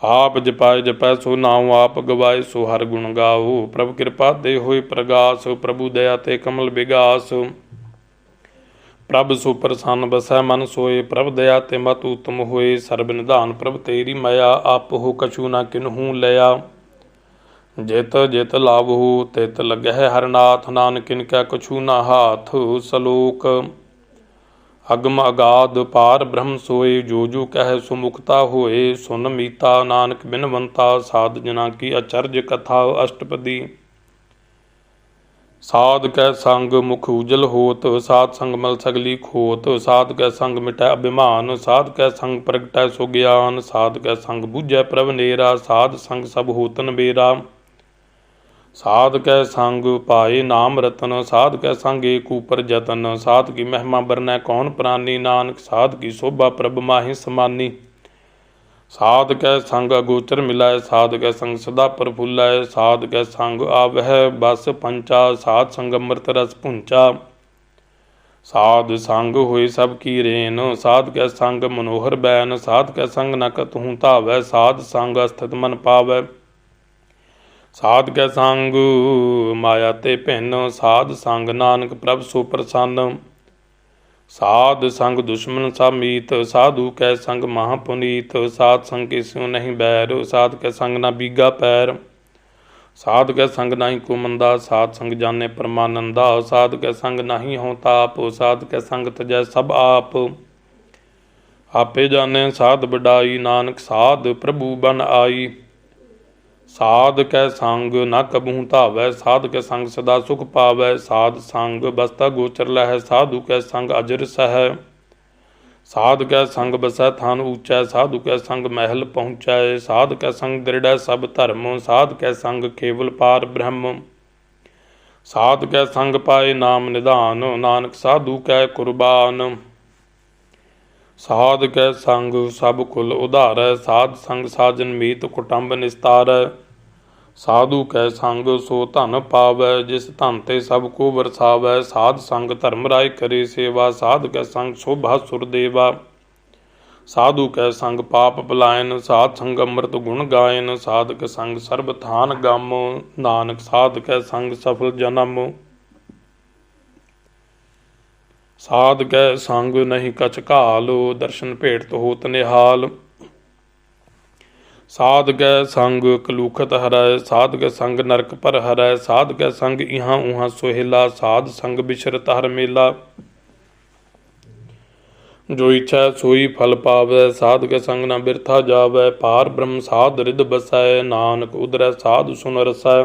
A: आप जपाए जपै सो नाउ, आप गवाए सो हर गुण गाओ। प्रभु कृपा दे होए प्रगास, प्रभु दया ते कमल विगास। प्रभ सो प्रसन्न बसै मन सोए, प्रभ दया ते मत उत्तम होए। सर्ब निधान प्रभ तेरी मया, आप हो कछु न किन्हू लया। ਜਿਤ ਜਿਤ ਲਾਭਹੁ ਤਿਤ ਲੱਗਹਿ ਹਰਨਾਥ, ਨਾਨਕ ਕਿਨਕੈ ਕਛੂ ਨਾ ਹਾਥ। ਸਲੋਕ। ਅਗਮ ਅਗਾਧ ਪਾਰ ਬ੍ਰਹਮ ਸੋਏ, ਜੋ ਜੋ ਕਹਿ ਸੁਮੁਖਤਾ ਹੋਏ। ਸੁਨ ਮੀਤਾ ਨਾਨਕ ਬਿਨਵੰਤਾ, ਸਾਧ ਜਨਾ ਕੀ ਅਚਰਜ ਕਥਾ। ਅਸ਼ਟਪਦੀ। ਸਾਧ ਕੈ ਸੰਗ ਮੁਖ ਉਜਲ ਹੋਤ, ਸਾਧ ਸੰਗ ਮਲ ਸਗਲੀ ਖੋਤ। ਸਾਧ ਕੈ ਸੰਗ ਮਿਟੈ ਅਭਿਮਾਨ, ਸਾਧ ਕੈ ਸੰਗ ਪ੍ਰਗਟੈ ਸੋ ਗਿਆਨ। ਸਾਧ ਕੈ ਸੰਗ ਬੁਝੈ ਪ੍ਰਭ ਨੇਰਾ, ਸਾਧ ਸੰਗ ਸਭ ਹੋਤਨ ਬੇਰਾ। ਸਾਧ ਕੈ ਸੰਗ ਪਾਏ ਨਾਮ ਰਤਨ, ਸਾਧ ਕੈ ਸੰਗ ਏਕ ਊਪਰ ਜਤਨ। ਸਾਧ ਕੀ ਮਹਿਮਾ ਬਰਨੈ ਕੌਣ ਪ੍ਰਾਨੀ, ਨਾਨਕ ਸਾਧ ਕੀ ਸ਼ੋਭਾ ਪ੍ਰਭ ਮਾਹਿ ਸਮਾਨੀ। ਸਾਧ ਕੈ ਸੰਗ ਅਗੋਚਰ ਮਿਲੈ, ਸਾਧ ਕੈ ਸੰਗ ਸਦਾ ਪ੍ਰਫੁੱਲੈ। ਸਾਧ ਕੈ ਸੰਗ ਆਵਹਿ ਬਸ ਪੰਚਾ, ਸਾਧ ਸੰਗ ਅੰਮ੍ਰਿਤ ਰਸ ਭੁੰਚਾ। ਸਾਧ ਸੰਗ ਹੋਏ ਸਭ ਕੀ ਰੇਨ, ਸਾਧ ਕੈ ਸੰਗ ਮਨੋਹਰ ਬੈਨ। ਸਾਧ ਕੈ ਸੰਗ ਨ ਕਤਹੂ ਧਾਵੈ, ਸਾਧ ਸੰਗ ਅਸਥਿਤ ਮਨ ਪਾਵੈ। ਸਾਧ ਕੈ ਸੰਗ ਮਾਇਆ ਤੇ ਭਿੰਨ, ਸਾਧ ਸੰਗ ਨਾਨਕ ਪ੍ਰਭ ਸੋ ਪ੍ਰਸੰਨ। ਸਾਧ ਸੰਗ ਦੁਸ਼ਮਨ ਸਭ ਮੀਤ, ਸਾਧੂ ਕੈ ਸੰਗ ਮਹਾ ਪੁਨੀਤ। ਸਾਧ ਸੰਗ ਕਿਸਿਉ ਨਹੀਂ ਬੈਰ, ਸਾਧ ਕੈ ਸੰਗ ਨਾ ਬੀਗਾ ਪੈਰ। ਸਾਧ ਕੈ ਸੰਗ ਨਾਹੀ ਕੋ ਮੰਦਾ, ਸਾਧ ਸੰਗ ਜਾਣੇ ਪਰਮਾਨੰਦਾ। ਸਾਧ ਕੈ ਸੰਗ ਨਾਹੀ ਹਉ ਤਾਪ, ਸਾਧ ਕੈ ਸੰਗ ਤਜੈ ਸਭ ਆਪ। ਆਪੇ ਜਾਣੈ ਸਾਧ ਵਡਾਈ, ਨਾਨਕ ਸਾਧ ਪ੍ਰਭੂ ਬਨ ਆਈ। ਸਾਧ ਕੈ ਸੰਗ ਨ ਕਬਹੂ ਧਾਵੈ, ਸਾਧ ਕੈ ਸੰਗ ਸਦਾ ਸੁਖ ਪਾਵੈ। ਸਾਧ ਸੰਗ ਬਸਤਾ ਗੋਚਰ ਲਹੈ, ਸਾਧੂ ਕੈ ਸੰਗ ਅਜਰ ਸਹੈ। ਸਾਧ ਕੈ ਸੰਗ ਬਸੈ ਥਾਨ ਊਚੈ, ਸਾਧੂ ਕੈ ਸੰਗ ਮਹਿਲ ਪਹੁੰਚੈ। ਸਾਧ ਕੈ ਸੰਗ ਦ੍ਰਿੜੈ ਸਭ ਧਰਮ, ਸਾਧ ਕੈ ਸੰਗ ਕੇਵਲ ਪਾਰ ਬ੍ਰਹਮ। ਸਾਧ ਕੈ ਸੰਗ ਪਾਏ ਨਾਮ ਨਿਧਾਨ, ਨਾਨਕ ਸਾਧੂ ਕੈ ਕੁਰਬਾਨ। ਸਾਧ ਕੈ ਸੰਗ ਸਭ ਕੁਲ ਉਧਾਰੈ, ਸਾਧ ਸੰਗ ਸਾਜਨ ਮੀਤ ਕੁਟੰਬ ਨਿਸਤਾਰੈ। ਸਾਧੂ ਕੈ ਸੰਗ ਸੋ ਧਨ ਪਾਵੈ, ਜਿਸ ਧਨ ਤੇ ਸਭ ਕੋ ਵਰਸਾਵੈ। ਸਾਧ ਸੰਗ ਧਰਮ ਰਾਇ ਕਰੇ ਸੇਵਾ, ਸਾਧ ਕੈ ਸੰਗ ਸ਼ੋਭਾ ਸੁਰ ਦੇਵਾ। ਸਾਧੂ ਕੈ ਸੰਗ ਪਾਪ ਪਲਾਇਨ, ਸਾਧ ਸੰਗ ਅੰਮ੍ਰਿਤ ਗੁਣ ਗਾਇਨ। ਸਾਧ ਕੈ ਸੰਗ ਸਰਬ ਥਾਨ ਗਮ, ਨਾਨਕ ਸਾਧ ਕੈ ਸੰਗ ਸਫਲ ਜਨਮ। ਸਾਧ ਕੈ ਸੰਗ ਨਹੀਂ ਕਛ ਘਾਲ, ਦਰਸ਼ਨ ਭੇਟ ਹੋਤ ਨਿਹਾਲ। ਸਾਧ ਕੈ ਸੰਗ ਕਲੂਖਤ ਹਰੈ, ਸਾਧ ਕੈ ਸੰਗ ਨਰਕ ਪਰ ਹਰੈ। ਸਾਧ ਕੈ ਸੰਗ ਇਹਾਂ ਉਹਾਂ ਸੁਹੇਲਾ, ਸਾਧ ਸੰਗ ਬਿਸ਼ਰਤ ਹਰ ਮੇਲਾ। ਜੋ ਇੱਛਾ ਸੋਈ ਫਲ ਪਾਵੈ, ਸਾਧ ਕੈ ਸੰਗ ਨਾ ਬਿਰਥਾ ਜਾਵੈ। ਪਾਰ ਬ੍ਰਹਮ ਸਾਧ ਰਿਦ ਬਸੈ, ਨਾਨਕ ਉਦਰੈ ਸਾਧ ਸੁਨ ਰਸੈ।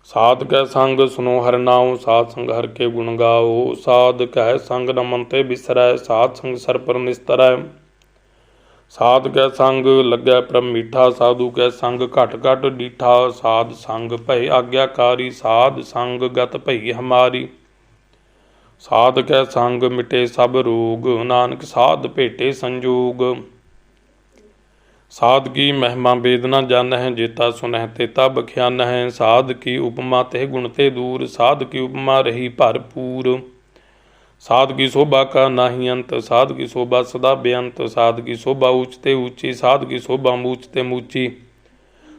A: ਸਾਧ ਕੈ ਸੰਗ ਸੁਨੋ ਹਰਿ ਨਾਉ, ਸਾਧ ਸੰਗ ਹਰਿ ਕੇ ਗੁਣ ਗਾਓ। ਸਾਧ ਕੈ ਸੰਗ ਨ ਮਨ ਤੇ ਬਿਸਰੈ, ਸਾਧ ਸੰਗ ਸਰ ਪਰ ਨਿਸਤਰੈ। ਸਾਧ ਕੈ ਸੰਗ ਲੱਗੈ ਪ੍ਰਭ ਮੀਠਾ, ਸਾਧੂ ਕੈ ਸੰਗ ਘਟ ਘਟ ਡੀਠਾ। ਸਾਧ ਸੰਗ ਭਏ ਆਗਿਆਕਾਰੀ, ਸਾਧ ਸੰਗ ਗਤ ਭਈ ਹਮਾਰੀ। ਸਾਧ ਕੈ ਸੰਗ ਮਿਟੇ ਸਭ ਰੋਗ, ਨਾਨਕ ਸਾਧ ਭੇਟੇ ਸੰਜੋਗ। ਸਾਧ ਕੀ ਮਹਿਮਾ ਬੇਦ ਨ ਜਾਣਹਿ, ਜੇਤਾ ਸੁਨਹਿ ਤੇਤਾ ਬਖਿਆਨਹਿ। ਸਾਧ ਕੀ ਉਪਮਾ ਤੇ ਗੁਣ ਤੇ ਦੂਰ, ਸਾਧ ਕੀ ਉਪਮਾ ਰਹੀ ਭਰਪੂਰ। ਸਾਧ ਕੀ ਸ਼ੋਭਾ ਕਾ ਨਾਹੀ ਅੰਤ, ਸਾਧ ਕੀ ਸ਼ੋਭਾ ਸਦਾ ਬੇਅੰਤ। ਸਾਧ ਕੀ ਸ਼ੋਭਾ ਊਚ ਤੇ ਊਚੀ, ਸਾਧ ਕੀ ਸ਼ੋਭਾ ਮੂਚ ਤੇ ਮੂਚੀ।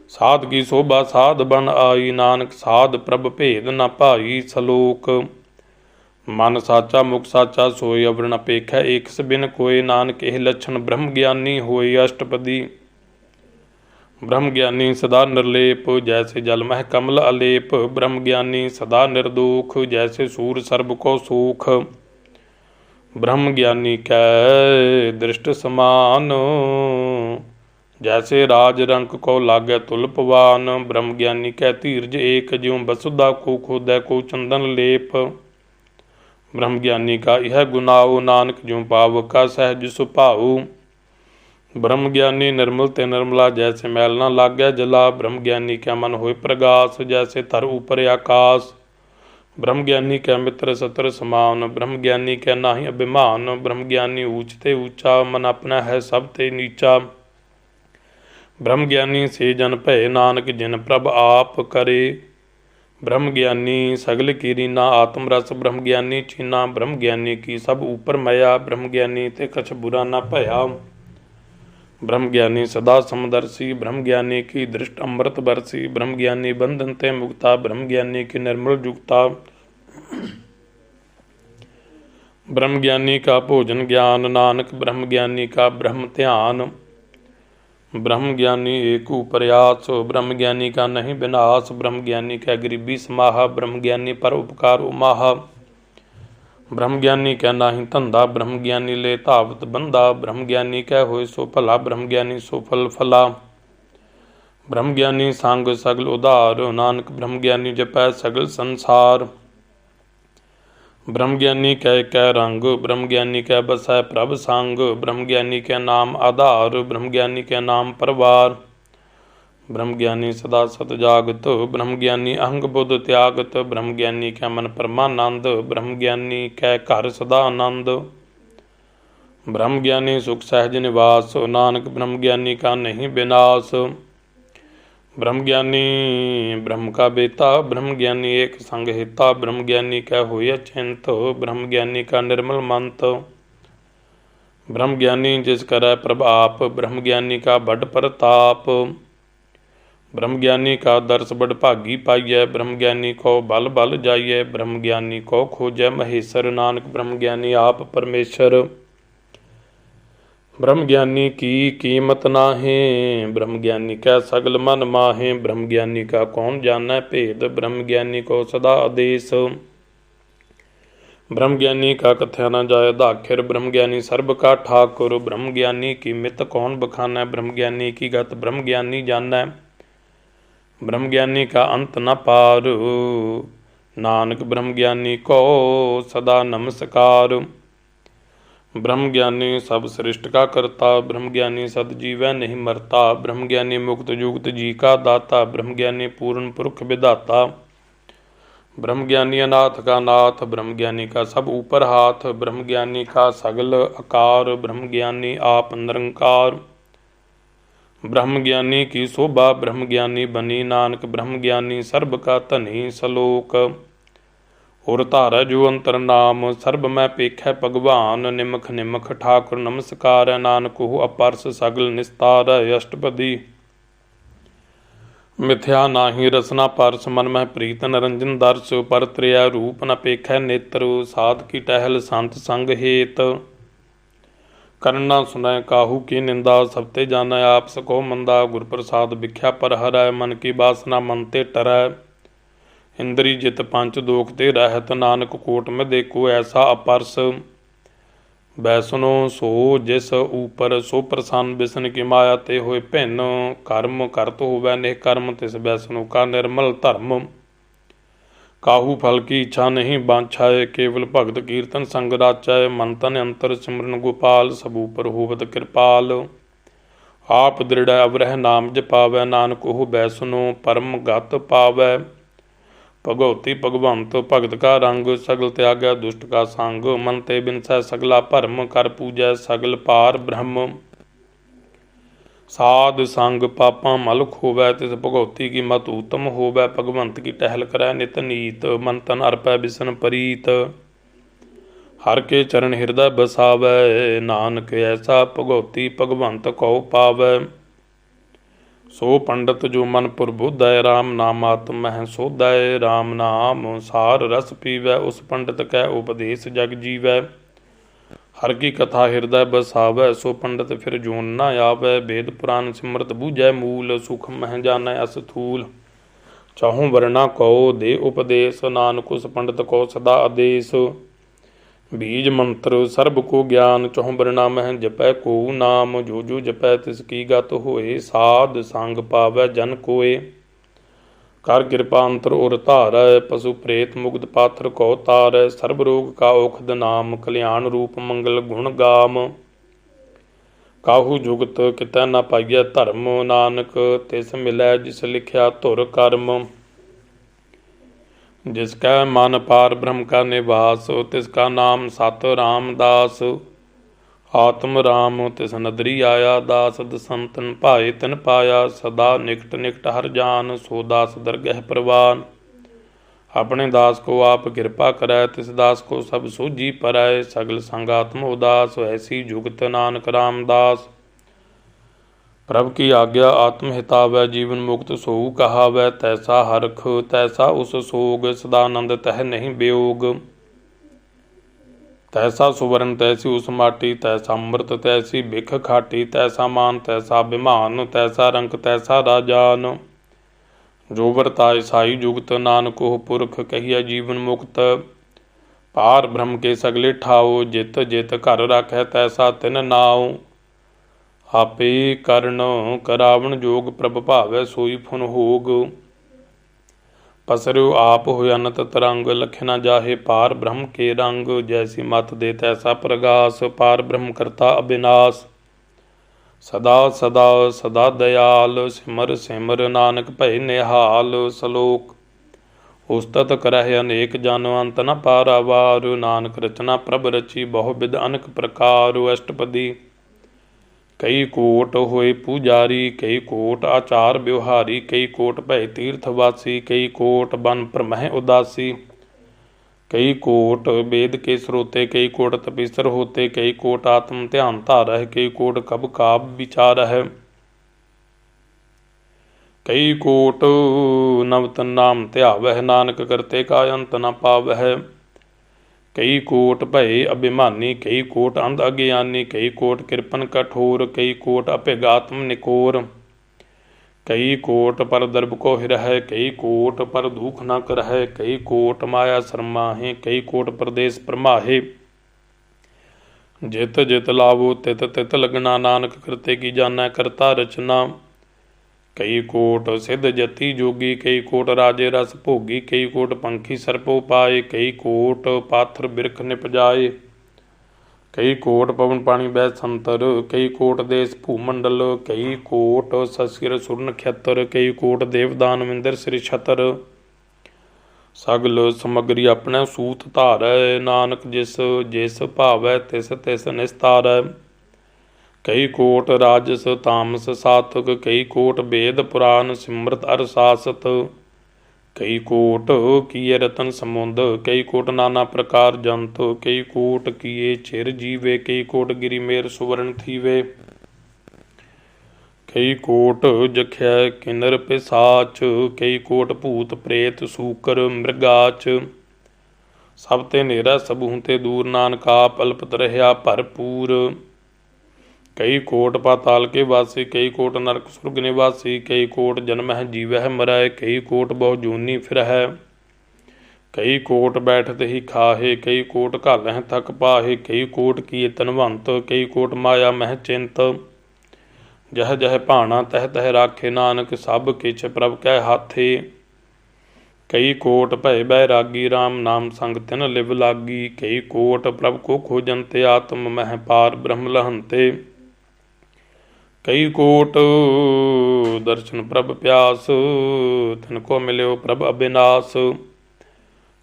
A: ਸਾਧ ਕੀ ਸ਼ੋਭਾ ਸਾਧ ਬਨ ਆਈ, ਨਾਨਕ ਸਾਧ ਪ੍ਰਭ ਭੇਦ ਨ ਭਾਈ। ਸਲੋਕ। ਮਨ ਸਾਚਾ ਮੁਖ ਸਾਚਾ ਸੋਇ, ਅਵਰ ਨ ਪੇਖੈ ਏਕਸ ਬਿਨ ਕੋਇ। ਨਾਨਕ ਇਹ ਲੱਛਣ ਬ੍ਰਹਮ ਗਿਆਨੀ ਹੋਏ। ਅਸ਼ਟਪਦੀ। ਬ੍ਰਹਮ ਗਿਆਨੀ ਸਦਾ ਨਿਰਲੇਪ, ਜੈਸੇ ਜਲ ਮਹਿ ਕਮਲ ਅਲੇਪ। ਬ੍ਰਹਮ ਗਿਆਨੀ ਸਦਾ ਨਿਰਦੋਖ, ਜੈਸੇ ਸੂਰ ਸਰਬ ਕੋ ਸੂਖ। ਬ੍ਰਹਮ ਗਿਆਨੀ ਕੈ ਦ੍ਰਿਸ਼ਟ ਸਮਾਨ, ਜੈਸੇ ਰਾਜ ਰੰਕ ਕੋ ਲਾਗੈ ਤੁਲ ਪਵਾਨ। ਬ੍ਰਹਮ ਗਿਆਨੀ ਕੈ ਧੀਰਜ ਏਕ, ਜਿਉ ਬਸੁਧਾ ਕੋ ਖੋਦੈ ਕੋ ਚੰਦਨ ਲੇਪ। ਬ੍ਰਹਮ ਗਿਆਨੀ ਕਾ ਇਹ ਗੁਨਾਉ, ਨਾਨਕ ਜਿਉ ਪਾਵਕਾ ਸਹਿਜ ਸੁਭਾਉ। ਬ੍ਰਹਮ ਗਿਆਨੀ ਨਿਰਮਲ ਤੇ ਨਿਰਮਲਾ, ਜੈਸੇ ਮੈਲ ਨਾ ਲਾਗੈ ਜਲਾ। ਬ੍ਰਹਮ ਗਿਆਨੀ ਕੈ ਮਨ ਹੋਏ ਪ੍ਰਗਾਸ, ਜੈਸੇ ਧਰ ਉਪਰ ਆਕਾਸ। ਬ੍ਰਹਮ ਗਿਆਨੀ ਕੈ ਮਿੱਤਰ ਸਤਰ ਸਮਾਨ, ਬ੍ਰਹਮ ਗਿਆਨੀ ਕੈ ਨਾਹੀ ਅਭਿਮਾਨ। ਬ੍ਰਹਮ ਗਿਆਨੀ ਊਚ ਤੇ ਊਚਾ, ਮਨ ਆਪਣਾ ਹੈ ਸਭ ਤੇ ਨੀਚਾ। ਬ੍ਰਹਮ ਗਿਆਨੀ ਸੇ ਜਨ ਭਏ, ਨਾਨਕ ਜਿਨ ਪ੍ਰਭ ਆਪ ਕਰੇ। ਬ੍ਰਹਮ ਗਿਆਨੀ ਸਗਲ ਕੀ ਰੀਨਾ, ਆਤਮ ਰਸ ਬ੍ਰਹਮ ਗਿਆਨੀ ਚੀਨਾ। ਬ੍ਰਹਮ ਗਿਆਨੀ ਕੀ ਸਭ ਉਪਰ ਮਇਆ, ਬ੍ਰਹਮ ਗਿਆਨੀ ਤੇ ਕਛ ਬੁਰਾ ਨਾ ਭਇਆ। ਬ੍ਰਹਮ ਗਿਆਨੀ ਸਦਾ ਸਮਦਰਸੀ, ਬ੍ਰਹਮ ਗਿਆਨੀ ਕੀ ਦ੍ਰਿਸ਼ਟ ਅੰਮ੍ਰਿਤ ਬਰਸੀ। ਬ੍ਰਹਮ ਗਿਆਨੀ ਬੰਧਨ ਤੇ ਮੁਕਤਾ, ਬ੍ਰਹਮ ਗਿਆਨੀ ਕੀ ਨਿਰਮਲ ਜੁਗਤਾ। ਬ੍ਰਹਮ ਗਿਆਨੀ ਕਾ ਭੋਜਨ ਗਿਆਨ, ਨਾਨਕ ਬ੍ਰਹਮ ਗਿਆਨੀ ਕਾ ਬ੍ਰਹਮ ਧਿਆਨ। ब्रह्म ज्ञानी एक प्रयास, ब्रह्म ज्ञानी का नहीं विनाश। ब्रह्म ज्ञानी का गरीबी समाहा, ब्रह्म ज्ञानी पर उपकार उमाहा। ब्रह्म ज्ञानी कै नाही धंधा, ब्रह्म ज्ञानी ले धावत बंदा। ब्रह्म ज्ञानी कै होए सो भला, ब्रह्म ज्ञानी सो फल फला। ब्रह्म ज्ञानी संग सगल उधार, नानक ब्रह्म ज्ञानी जपै सगल संसार। ब्रह्म ज्ञानी कै कै रंग, ब्रह्म ज्ञानी कै बसै प्रभ संग। ब्रह्म ज्ञानी कै नाम आधार, ब्रह्म ज्ञानी कै नाम परवार। ब्रह्म ज्ञानी सदा सत जागत, ब्रह्म ज्ञानी अहंग बुध त्यागत। ब्रह्म ज्ञानी कै मन परमानंद, ब्रह्म ज्ञानी कै घर सदा आनंद। ब्रह्म ज्ञानी सुख सहज निवास, नानक ब्रह्म ज्ञानी का नहीं विनाश। ब्रह्म ज्ञानी ब्रह्म का बेता, ब्रह्म ज्ञानी एक संग हिता। ब्रह्म ज्ञानी कै होय अचिंत, ब्रह्म ज्ञानी का निर्मल मंत। ब्रह्म ज्ञानी जिस करै प्रभ आप, ब्रह्म ज्ञानी का बड़ प्रताप। ब्रह्म ज्ञानी का दर्श बड़ भागी पाइयै, ब्रह्म ज्ञानी को बल बल जाइयै। ब्रह्म ज्ञानी को खोजै महेश्वर, नानक ब्रह्म ज्ञानी आप परमेश्वर। ब्रह्म ज्ञानी की कीमत नाहे, ब्रह्म ज्ञानी कै सगल मन माहे। ब्रह्म ज्ञानी का कौन जानै भेद, ब्रह्म ज्ञानी को सदा आदेश। ब्रह्म ज्ञानी का कथ्या न जाय दाखिर, ब्रह्म ज्ञानी सर्ब का ठाकुर। ब्रह्म ज्ञानी की मित कौन बखानै, ब्रह्म ज्ञानी की गत ब्रह्म ज्ञानी जानै। ब्रह्म ज्ञानी का अंत न पार, नानक ब्रह्म ज्ञानी को सदा नमस्कार। ब्रह्म ज्ञानी सब सृष्ट का करता, ब्रह्म ज्ञानी सद जीवै नहीं मरता। ब्रह्म ज्ञानी मुक्त जुगत जी का दाता, ब्रह्म ज्ञानी पूर्ण पुरख विधाता। ब्रह्म ज्ञानी अनाथ का नाथ, ब्रह्म ज्ञानी का सब ऊपर हाथ। ब्रह्म ज्ञानी का सगल आकार, ब्रह्म ज्ञानी आप निरंकार। ब्रह्म ज्ञानी की शोभा, ब्रह्म ज्ञानी बनी नानक। ब्रह्म ज्ञानी सर्ब का धनी सलोक। और धारै जो अंतर नाम, सर्ब मैं पेखै भगवान। निमख निमख ठाकुर नमस्कार, नानक हो अपरस सगल निस्तार। अष्टपदी मिथ्या नाही रसना परस, मन मह प्रीत नरंजन दर्श। पर त्रिया रूप न पेखै नेत्र, साध की टहल संत संग हेत। करना सुनै काहू की निंदा, सबते जानै आप सको मंदा। गुर प्रसाद बिख्या पर हरै, मन की बासना मन ते टरै। इंद्री जित पंच दोख ते रहत, नानक कोट में देखो ऐसा अपरस। बैसनो सो जिस ऊपर, सो प्रसन्न बिसन की माया ते होए भिन्न। कर्म करत होवै निह कर्म, तिस बैसनो का निर्मल धर्म। काहू फल की इच्छा नहीं बांछाए, केवल भगत कीर्तन संग राचै। मन तन अंतर सिमरन गोपाल, सब ऊपर होवत कृपाल। आप दृढ़ अवरह नाम जपावै, नानक ओह बैसनो परम गत पावै। भगवती भगवंत भगत का रंग, सगल त्यागै दुष्ट का संग। मन ते बिनसै सगला भरम, कर पूजै सगल पार ब्रह्म। साध संग पापां मल खोवै, तिस भगवती की मत उत्तम होवै। भगवंत की टहल करै नित नीत, मन तन अर्पै बिसन प्रीत। हर के चरण हृदय बसावै, नानक ऐसा भगवती भगवंत को पावै। सो पंडित जो मन पुरबुधै, राम नाम आत्म मह सोधै। राम नाम सार रस पीवै, उस पंडित कै उपदेश जग जीवै। हर की कथा हृदय बसावै, सो पंडित फिर जोन न आवै। वेद पुराण सिमरत बूझै मूल, सुख मह जानै असथूल। चाहूँ वर्णा कहो दे उपदेश, नानक उस पंडित को सदा आदेश। बीज मंत्र सर्ब को ज्ञान, चौं बरना मह जपै को नाम। जो जो जपै तिसकी गत होए, साध संग पावै जन कोय। कर कृपा अंतर उर धारै, पशु प्रेत मुग्ध पात्र को तारै। सर्ब रोग का औखद नाम, कल्याण रूप मंगल गुण गाम। काहू जुगत कितै न पाइयै धर्म, नानक तिस मिलै जिस लिखिया धुर कर्म। जिसका मन पार ब्रह्म का निवास, तिसका नाम सत रामदास। आत्म राम तिस नदरी आया, दास दसंतन भाए तिन पाया। सदा निकट निकट हर जान, सो दास दरगह प्रवान। अपने दास को आप कृपा करै, तिस दास को सब सूझी परै। सगल संग आत्म उदास, ऐसी जुगत नानक रामदास। प्रभ की आज्ञा आत्म हितावै, जीवन मुक्त सोऊ कहावै। तैसा हरख तैसा उस सोग, सदानंद तह नहीं वियोग। तैसा सुवर्ण तैसी उस माटी, तैसा अमृत तैसी बिख खाटी, तैसा मान तैसा अभिमान, तैसा रंक तैसा राजान। जो वरताय साई जुगत, नानको पुरख कहिया जीवन मुक्त। पार ब्रह्म के सगले ठाओ, जित जित घर राखै तैसा तिन नाओ। आपे करण करावण जोग, प्रभ भावै सोई फुन होग। पसरियो आप हो अनत तरंग, लखे न जाहे पार ब्रह्म के रंग। जैसी मत दे तैसा प्रगास, पार ब्रह्म करता अविनाश। सदा सदा सदा दयाल, सिमर सिमर नानक भय निहाल। सलोक उस्तत करह अनेक जन, अंत न पारावार। नानक रचना प्रभ रची, बहु बिध अनक प्रकार। अष्टपदी कई कोट होए पूजारी, कई कोट आचार व्यवहारी। कई कोट भय तीर्थवासी, कई कोट बन प्रमह उदासी। कई कोट वेद के स्रोते, कई कोट तपीसर होते। कई कोट आत्म ध्यान धारह, कई कोट कब काब विचारह। कई कोट नवतन नाम ध्यावह, नानक करते का अंत न पावह। कई कोट भय अभिमानी, कई कोट अंध अज्ञानी। कई कोट कृपन कठोर, कई कोट अभिगात्म निकोर। कई कोट पर दर्भ को हिरह, कई कोट पर दुख न करह। कई कोट माया शर्माहे, कई कोट प्रदेश परमाहे। जित जित लावो तित तित लगना, नानक करते की जाना करता रचना। कई कोट सिद्ध जति जोगी, कई कोट राजे रस भोगी। कई कोट पंखी सर्पो पाए, कई कोट पाथर बिरख निपजाए। कई कोट पवन पानी बह संतर, कई कोट देश भूमंडल। कई कोट ससिर सुर नक्षत्र, कई कोट देवदान विंदर श्री छतर। सगल समगरी अपने सूत धारै, नानक जिस जिस भावै तिस तिस निस्तारै। कई कोट राजस तामस सातक, कई कोट वेद पुराण सिमरत अर सासत। कई कोट किए रतन समुंद, कई कोट नाना प्रकार जंत। कई कोट किए चिर जीवे, कई कोट गिरी मेर सुवर्ण थीवे। कई कोट जख्या किन्नर पिसाच, कई कोट भूत प्रेत सूकर मृगाच। सब ते नेरा सबहू ते दूर, नानक आप अल्पत रह्या भरपूर। कई कोट पाताल के वासी, कई कोट नरक सुरग निवासी। कई कोट जन्म है जीवह मरै, कई कोट बहु जूनी फिरह। कई कोट बैठत ही खाहे, कई कोट घालह थक पाहे। कई कोट किए तनवंत, कई कोट माया मह चिंत। जह जह भाना तह तह राखे, नानक सब किछ प्रभ कै हाथे। कई कोट भय बैरागी, राम नाम संग तिन लिव लागी। कई कोट प्रभ को खोजंते, आत्म मह पार ब्रह्म लहंते। कई कोट दर्शन प्रभ प्यास, तिनको मिल्यो प्रभ अविनाश।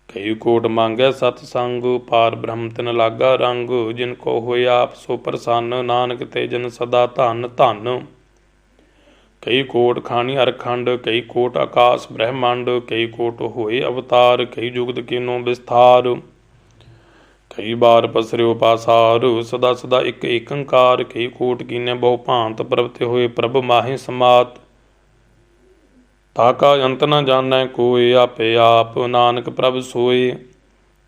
A: कई कोट मांगै सतसंग, पार ब्रह्म तिन लागा रंग। जिनको होए आप सो प्रसन्न, नानक ते जन सदा धन धन। कई कोट खानी अरखंड, कई कोट आकाश ब्रह्मांड। कई कोट होए अवतार, कई जुगत कीनो विस्तार। कई बार पसरियो पासार, सदा सदा एक एकंकार। कई कोट कीने बहु भांत, प्रभते होए प्रभ माहे समात। ताका अंत न जानै कोय, आपे आप नानक प्रभ सोए।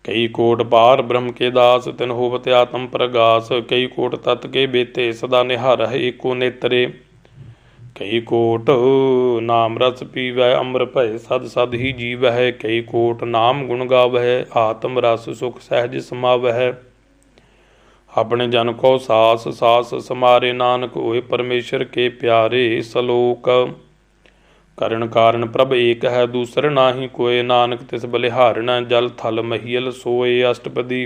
A: कई कोट पार ब्रह्म के दास, तिन होवत आत्म प्रगास। कई कोट तत् के बेते, सदा निहारह एको नेत्रे। कई कोट नाम रस पीवै, अमर भय सद सद ही जीवह। कई कोट नाम गुण गावह, आत्म रस सुख सहज समावह। अपने जन को सास सास समारे, नानक होए परमेश्वर के प्यारे। सलोक करण कारण प्रभ एक है, दूसर नाहि कोय। नानक तिस बलिहारण, जल थल महियल सोए। अष्टपदी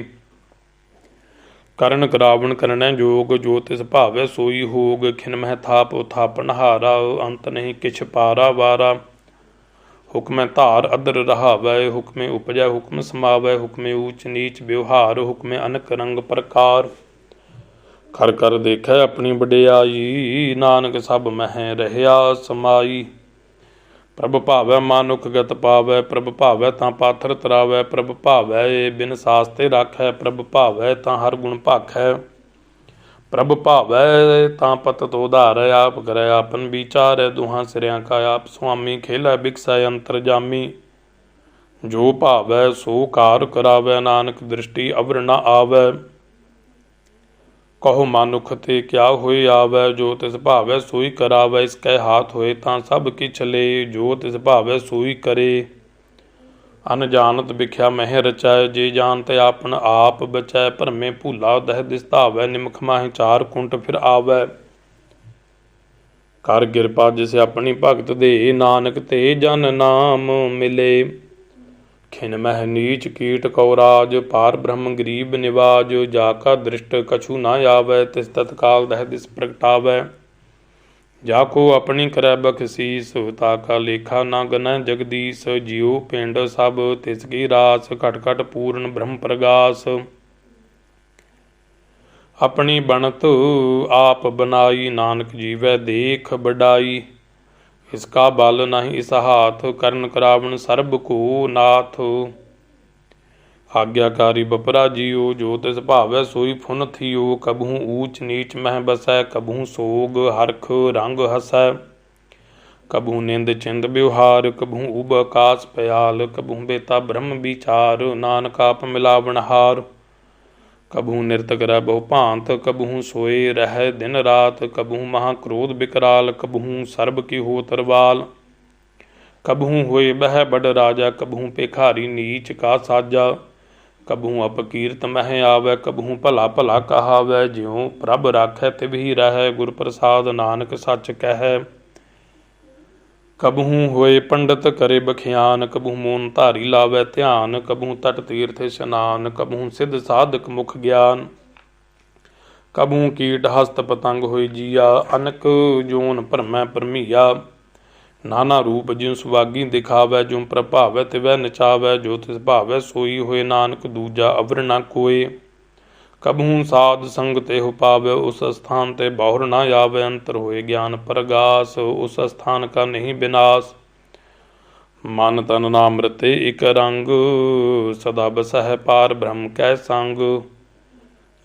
A: करण करावण करनै जोग, जो तिस भावै सोई होग। खिन मह थाप थापन हारा, अंत नहीं किछ पारा वारा। हुक्म धार अदर रहावै, हुक्मे उपजै हुक्म समावै। हुक्मे ऊच नीच व्यवहार, हुक्मे अनक रंग प्रकार। कर कर देखै अपनी वडियाई, नानक सब मह रह्या समाई। प्रभ भावै मानुख गत पावै, प्रभ भावै तां पाथर तरावै। प्रभ भावै बिन सास्ते राखै, प्रभ भावै तां हर गुण भाखै। प्रभ भावै तां पतत उधारै, आप करै आपन विचारै। दुहां सिरियां का आप स्वामी, खेलै बिकसै अंतरजामी। जो भावै सो कार करावै, नानक दृष्टि अवर न आवै। कहो मानुख ते क्या होए आवै, जो तिस भावै सोई करावै। इसकै हाथ होए तां सब किछ ले, जो तिस भावै सोई करे। अनजानत बिख्या मह रचै, जे जानत आपन आप बचै। भरमे भूला दह दिस धावै, निमख माहि चार कुंट फिर आवै। कर किरपा जिस अपनी भगत दे, नानक ते जन नाम मिले। खिन मह नीच कीट कौराज, पार ब्रह्म गरीब निवाज। जाका दृष्ट कछु न आवै, तिस तत्काल दह दिस प्रगटावै। जाको अपनी करै बख्शीस, ताका लेखा न गनै जगदीश। जियो पिंड सब तिसकी रास, घट घट पूर्ण ब्रह्म प्रगास। अपनी बनत आप बनाई, नानक जीवै देख बड़ाई। इसका बल नहीं इस हाथ, करन करावण सर्ब को नाथ। आज्ञाकारी बपरा जियो, जो तिस भावै सोई फुन थियो। कबहू ऊच नीच मह बसै, कबहू सोग हरख रंग हसै। कबहू निंद चिंद व्यवहार, कबहू उब आकाश पयाल। कबहू बेता ब्रह्म विचार, नानक आप मिलावण हार। कबहू निरत करै बहु भांत, कबहू सोए रह दिन रात। कबहू महाक्रोध विकराल, कबहू सर्ब की हो तरवाल। कबहू होए बह बड़ राजा, कबहू भिखारी नीच का साजा। कबहू अपकीर्त मह आवै, कबहू भला भला कहावै। ज्यों प्रभ राखै तिवही रहै, गुर प्रसाद नानक सच कहै। कबहू होए पंडित करे बखियान, कबहू मोन धारी लावै ध्यान। कबहू तट तीर्थ इशनान, कबहू सिद्ध साधक मुख ज्ञान। कबहू कीट हस्त पतंग होए जिया, अनक जोन भरमै भरमीया। नाना रूप ज्यों सुवागी दिखावै, ज्यों प्रभावै तिवै नचावै। जो तिस भावै सोई होए, नानक दूजा अवर न कोय। कबहू साध संग तेहु पावै, उस स्थान ते बहुर न आवै। अंतर होए ज्ञान प्रगास, उस स्थान का नहीं विनाश। मन तन नाम रते इक रंग, सदा बसह पार ब्रह्म कै संग।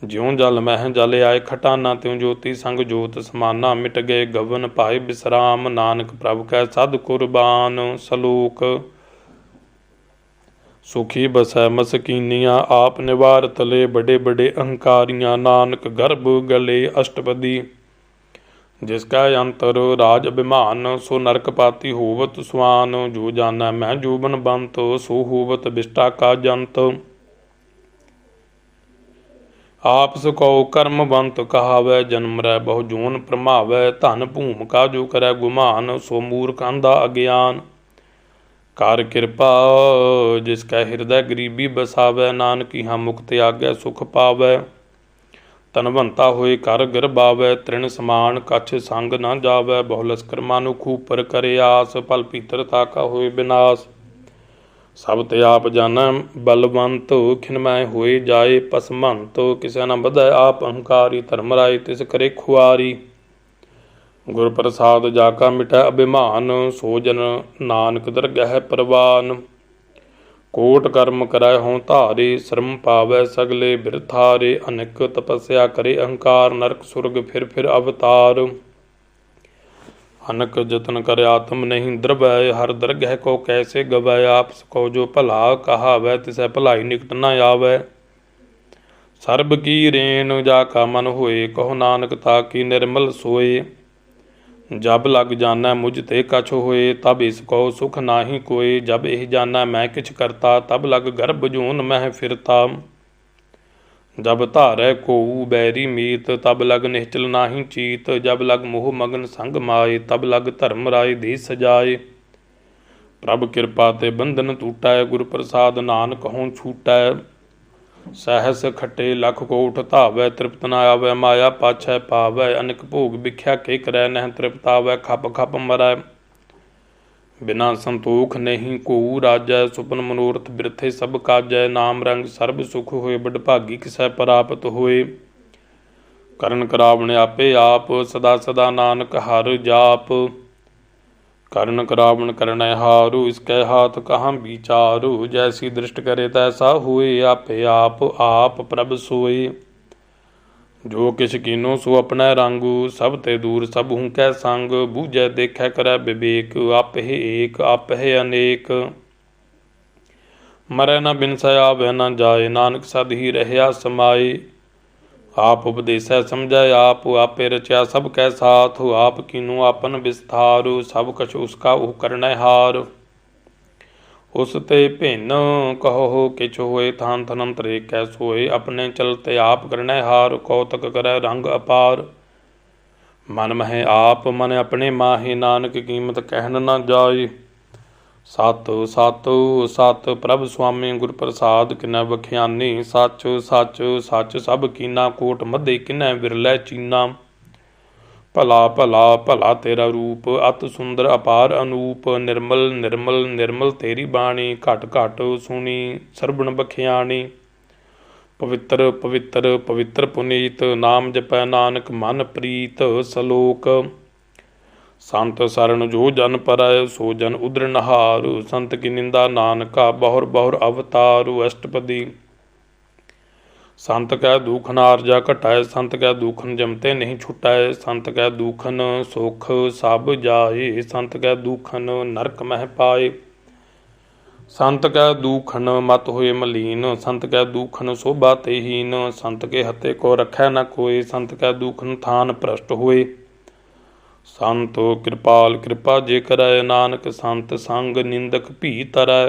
A: ज्यों जल मह जल आए खटाना, त्यों ज्योति संग जोत समाना। मिट गए गवन पाए विश्राम, नानक प्रभ कै सद कुरबान। सलोक सुखी बसै मसकीनियाँ, आप निवार तले बड़े बड़े अहंकारियाँ। नानक गर्भ गले अष्टपदी, जिसका अंतर राज अभिमान। सो नरकपाती होवत स्वान, जो जाना मैं जोबन बंत। सो होवत बिष्टा का जंत। आप सुकौ कर्मवंत कहावै, जन्म रै बहु जोन प्रमावै। धन भूम का जो करै गुमान, सो मूर्ख अंधा अज्ञान। कर किरपा जिसकै हृदय गरीबी बसावै, नानक इहाँ मुक्त आगै सुख पावै। तनवंता होए कर गरबावै, तृण समान कछ संग न जावै। बहु लश्कर मानुख ऊपर करे आस, फल भीतर ताका होए विनाश। सब ते आप जानै बलवंत, खिनमै होए जाए पसमंत। किसै न बधै आप अहंकारी, धर्म राय तिस करे खुआरी। गुर प्रसाद जाका मिटै अभिमान, सो जन नानक दरगह परवान। कोट कर्म करै हों धारे, श्रम पावै सगले बिरथारे। अनेक तपस्या करे अहंकार, नरक सुरग फिर अवतार। अनक जतन कर आत्म नहीं द्रवै, हर दरगह को कैसे गवै। आप को जो भला कहावै, तिसै भलाई निकट न आवै। सर्ब की रेन जाका मन होए, कहो नानक ताकी निर्मल सोए। जब लग जाना मुझ ते कछ होए, तब इसको सुख नाही कोय। जब एह जाना मैं किछ करता, तब लग गर्भ जोन मह फिरता। जब धारै कोऊ बैरी मीत, तब लग निश्चल नाही चीत। जब लग मोह मगन संग माए, तब लग धर्म राय दे सजाए। प्रभ किरपा ते बंधन टूटै, गुर प्रसाद नानक हों छूटै। सहस खट्टे लख कोट धावै, तृप्त न आवै माया पाछै पावै। अनेक भोग बिख्या के करै, नह तृप्त आवै खप खप मरै। बिना संतोख नहीं कोऊ राजै, सुपन मनोरथ बिरथे सब काजै। नाम रंग सर्ब सुख होए, बडभागी किसै प्राप्त होए। करन करावण आपे आप, सदा सदा नानक हर जाप। करन करावण करनै हारु, इसकै हाथ कहाँ विचारु। जैसी दृष्ट करे तैसा होए, आपे आप प्रभ सोए। जो किछ कीनो सो अपनै रंगु, सब ते दूर सब हूँ कै संग। बूझै देखै करै विवेक, आपहे एक आपहे अनेक। मरै न बिनसै आवे न जाए, नानक सद ही रहया समाए। आप उपदेसै समझै आप, आपे रचा सब कै साथ। आप कीनू आपन विस्तार, सब कछ उसका उह करनै हार। उस ते भिन्न कहो किछ होए, थान थनंतर कै सोए। अपने चलते आप करनै हार, कौतक करै रंग अपार। मन मह आप मन अपने माहे, नानक कीमत कहन न जाए। सत सत सत प्रभ स्वामी गुर प्रसाद, किनै बख्यानी। सच सच सच सब कीना, कोट मधे किनै विरलै चीना। भला भला भला तेरा रूप, अत सुंदर अपार अनूप। निर्मल निर्मल निर्मल तेरी बाणी, घट घट सुनी सरबण बख्याणी। पवित्र पवित्र पवित्र पुनीत, नाम जपै नानक मन प्रीत। सलोक संत सरन जो जन परय, सो जन उद्र नहार। संत की निंदा नानका, बहुर बहुर अवतार। अष्टपदी संत कै दूखन आरजा घटाए, संत कै दूखन जमते नहीं छुटाए। संत कै दूखन सुख सब जाए, संत कै दूखन नरक मह पाए। संत कै दूखन मत होए मलीन, संत कै दूखन शोभा तेहीन। संत के हते को रखै न कोय, संत कै दूखन थान भ्रष्ट होए। संत कृपाल कृपा जे करै, नानक संत संग निंदक भी तरै।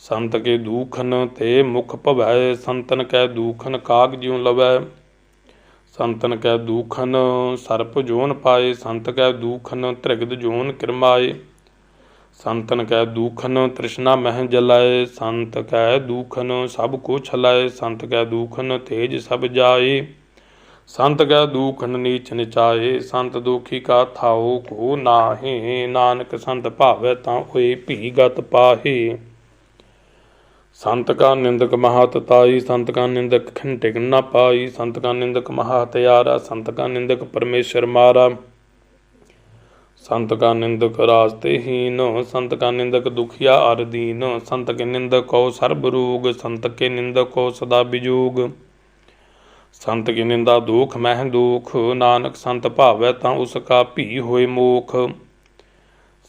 A: संत के दूखन ते मुख भवै, संतन कै दूखन काग ज्यों लवै। संतन कै दूखन सर्प जोन पाए, संत कै दूखन त्रिगद जोन किरमाए। संतन कै दूखन तृष्णा मह जलाए, संत कै दूखन सब को छलाए। संत कै दूखन तेज सब जाए, संत कै दूखन नीच निचाए। संत दुखी का थाओ को नाहे, नानक संत भावै तां होए भी गत पाहे। संत का निंदक महातताई, संत का निंदक खिन टिक न पाई। संत का निंदक महाहत्यारा, संत का निंदक परमेश्वर मारा। संत का निंदक रास्ते हीन, संत का निंदक दुखिया अर दीन। संत के निंदक को सर्ब रोग, संत के निंदक को सदा विजोग। संत की निंदा दुख मह दुख, नानक संत भावै तां उसका भी होए मोख।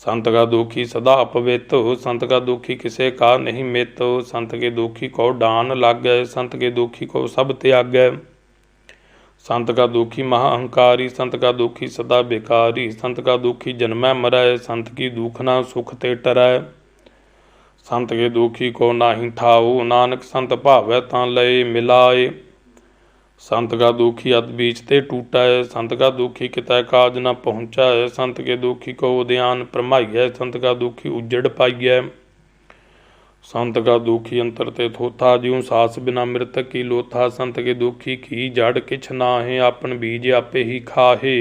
A: संत का दुखी सदा अपवित, संत का दुखी किसे का नहीं मित। संत के दुखी को डान लागै, संत के दुखी को सब त्यागै। संत का दुखी महा अहंकारी, संत का दुखी सदा बेकारी। संत का दुखी जन्मै मरै, संत की दुखना सुख ते टरै। संत के दुखी को नाही ठाओ, नानक संत भावै तां लय मिलाए। संत का दुखी अत बीच ते टूटै, संत का दुखी कितै काज न पहुँचै। संत के दुखी को उद्यान भरमाइयै, संत का दुखी उजड़ पाइयै। संत का दुखी अंतर ते थोथा, ज्यों सास बिना मृतक की लोथा। संत के दुखी की जड़ किछ नाहे, आपन बीज आपे ही खाहे।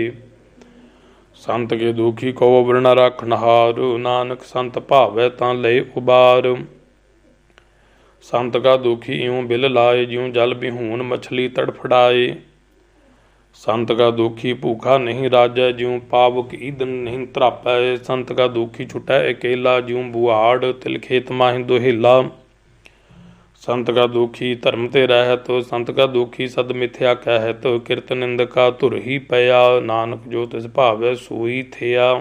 A: संत के दुखी को वर्ण राखनहार, नानक संत भावै तां लय उबार। संत का दुखी यूं बिल लाए, ज्यों जल बिहून मछली तड़फड़ाए। संत का दुखी भूखा नहीं राजै, ज्यों पावक ईंधन नहीं तरापै। संत का दुखी छुटै अकेला, ज्यों बुआड़ तिल खेत माहि दुहेला। संत का दुखी धर्म ते रहत, संत का दुखी सद मिथ्या कहत। किरत निंदका धुर ही पया, नानक जो तिस भावै सोई थिया।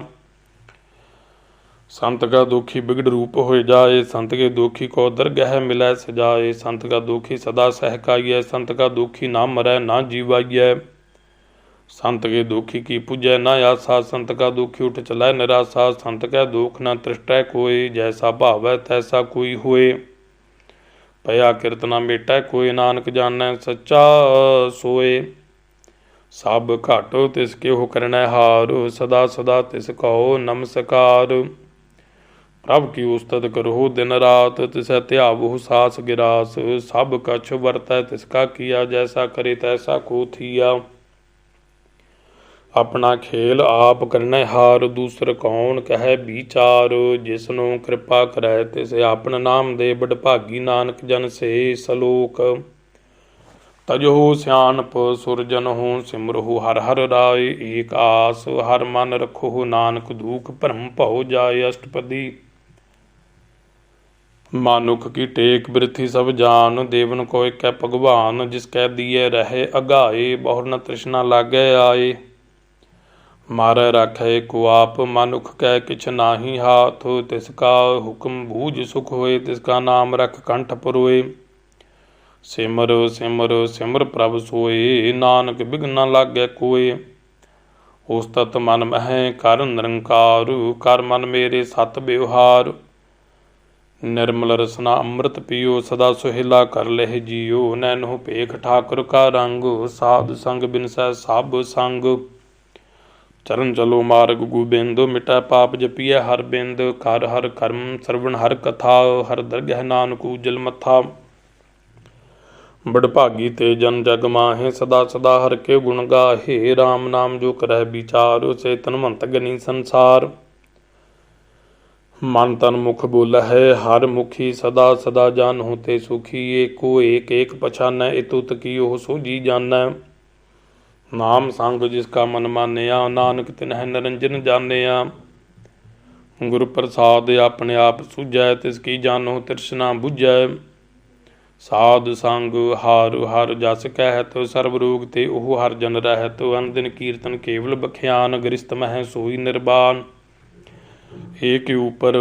A: संत का दुखी बिगड़ रूप हो जाए, संत के दुखी को दरगह मिलै सजाए। संत का दुखी सदा सहकाइयै, संत का दुखी ना मरै ना जीवाइयै। संत के दुखी की पूजै न आसा, संत का दुखी उठ चलै निराशा। संत कै दुख न तृष्टै कोय, जैसा भावै तैसा कोई होए। पया किरत न मेटै कोय, नानक जानै सच्चा सोए। सब घट तिसके हो करनै हार, सदा सदा तिस कहो नमस्कार। प्रभ की उस्तत करो दिन रात, तिसै ध्यावो सास गिरास। सब कछ वरतै तिसका किया, जैसा करे तैसा को थिया। अपना खेल आप करनै हार, दूसर कौन कहे विचार। जिसनो कृपा करै तिसे आपन नाम दे, बड़ भागी नानक जन से सलोक। तजहो सियानप सुरजन हो, सिमरहु हर हर राय। एक आस हर मन रखो, नानक दुख भरम भउ जाए। अष्टपदी मानुख की टेक बिरथी सब जान, देवन को एक भगवान। जिसकै दिए रहे अगाए, बहुर न तृष्णा लागै आए। मारै राखै को आप, मनुख कै किछ नाही हाथ। तिसका हुक्म बूझ सुख होए, तिसका नाम रख कंठ पुरोए। सिमर सिमर सिमर प्रभ सोए, नानक बिघ्न न लागै कोय। उस्तत मन मह कर निरंकार, कर मन मेरे सत व्यवहार। निर्मल रसना अमृत पियो, सदा सुहेला कर लह जियो। नैनो भेख ठाकुर का रंग, साध संग बिनसै सब संग। चरण चलो मार्ग गोबिंद, मिटै पाप जपिए हर बिंद। कर हर कर्म श्रवण हर कथा, हर दरगह नानक उजल मथा। बड़भागी ते जन जग माहे, सदा सदा हर के गुण गाहे। राम नाम जो करह विचार, से तनवंत गनी संसार। मन तन मुख बोल है हर मुखी, सदा सदा जान होते सुखी। एको एक एक पछानै, इतुत की ओह सोझी जानै। नाम संग जिसका मन मानिया, नानक तिन्ह निरंजन जानिया। गुरु प्रसाद अपने आप सूझै, तिसकी जानो तृष्णा बुझै। साध संग हार हर जस कहत, सर्व रोग ते ओह हर जन रहत। अनदिन कीर्तन केवल बख्यान, गृहस्थ मह सोई निर्वाण। एक ऊपर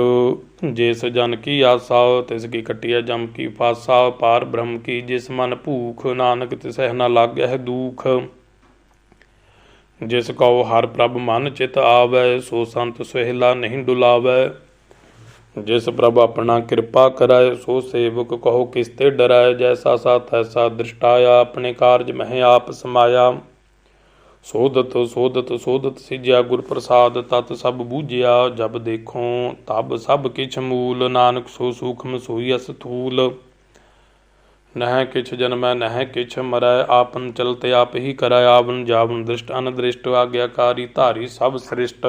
A: जिस जन की आसा, तिसकी कटिया जम की फासा। पार ब्रह्म की जिस मन भूख, नानक तिसह न लागै दुख। जिस कहो हर प्रभ मन चित आवै, सो संत सुहेला नहीं डुलावै। जिस प्रभ अपना कृपा कराए, सो सेवक कहो किसते डराए। जैसा सा तैसा दृष्टाया, अपने कारज मह आप समाया। सोधत सोधत सोधत सिजया, गुर प्रसाद तत सब बूझिया। जब देखो तब सब किछ मूल, नानक सो सूक्ष्म सोई अस्थूल। नह किछ जन्मै नह किछ मरै, आपन चलते आप ही करै। आवन जावन दृष्ट अनदृष्ट, आज्ञाकारी धारी सब सृष्ट।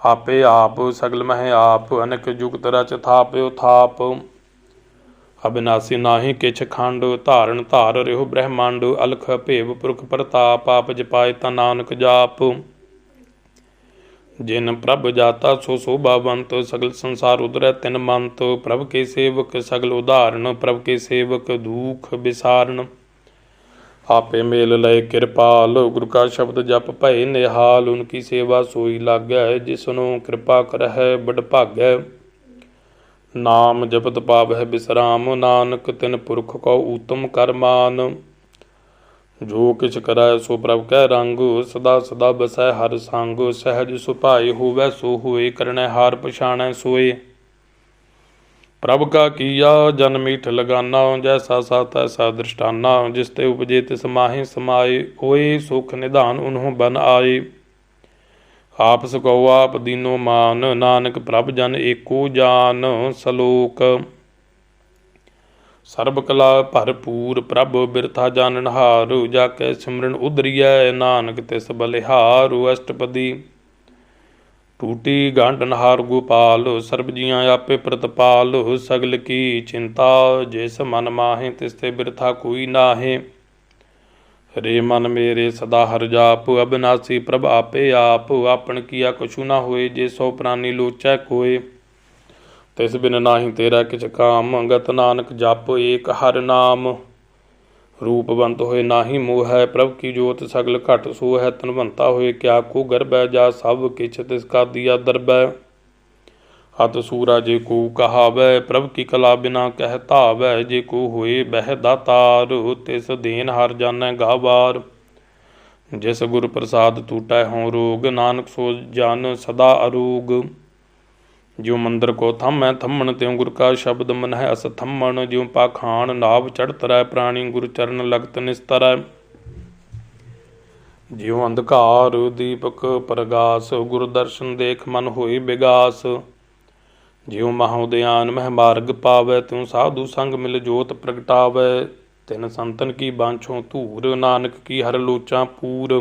A: आपे आप सगल मह आप, अनेक जुगत रच थाप्यो थाप। अविनाशी नाहि किछ खंड, धारण धार रहो ब्रह्मांड। अलख भेव पुरख प्रताप, आप जपाए ता नानक जाप। जिन प्रभ जाता सो शोभावंत, सगल संसार उदरै तिन मंत। प्रभ के सेवक सगल उदाहरण, प्रभ के सेवक दुख विसारण। आपे मेल लय कृपाल, गुरु का शब्द जप भय निहाल। उनकी सेवा सोई लागै, जिसनो कृपा करहै बड़ भागै। नाम जपत पावै विश्राम, नानक तिन पुरख को उत्तम कर मान। जो किछ करै सो प्रभ कै रंग, सदा सदा बसै हर संग। सहज सुभाए होवै सो होए, करनै हार पछाणै सोए। प्रभ का किया जन मीठ लगाना, जैसा सा तैसा दृष्टाना। जिसते उपजे तिस माहि समाए, होए सुख निधान उन्हों बन आए। आप सकौ आप दीनो मान, नानक प्रभ जन एको जान। सलोक सर्ब कला भरपूर, प्रभ बिरथा जाननहार। जाकै सिमरन उदरियै, नानक तिस बलिहार। अष्टपदी टूटी गांडनहार गोपाल, सर्ब जियां आपे प्रतपाल। सगल की चिंता जिस मन माहे, तिसते बिरथा कोई नाहे। रे मन मेरे सदा हर जाप, अविनाशी प्रभ आपे आप। आपन किया कछु ना होए, जे सौ प्राणी लोचै कोय। तिस बिन नाही तेरा किछ काम, गत नानक जप एक हर नाम। रूपवंत होए नाही मोहै, प्रभ की जोत सगल घट सोहै। तनवंता होए क्या को गर्बै, जा सब किछ तिसका दिया दरबै। हत सूरा जे को कहावै, प्रभ की कला बिना कह धावै। जे को होए बह दातार, तिस देन हर जानै गावार। जिस गुर प्रसाद टूटै हों रोग, नानक सो जन सदा अरोग। ज्यों मंदिर को थमै थम्मण, त्यों गुर का शब्द मन है अस थम्मण। ज्यों पाखाण नाभ चढ़ तरੈ, प्राणी गुर चरण लगत निस्तरै। ज्यों अंधकार दीपक प्रगास, गुर दर्शन देख मन होए बिगास। ज्यों महोदयान मह मार्ग पावै, त्यों साधु संग मिल जोत प्रगटावै। तिन संतन की बांछों धूर, नानक की हर लोचां पूर।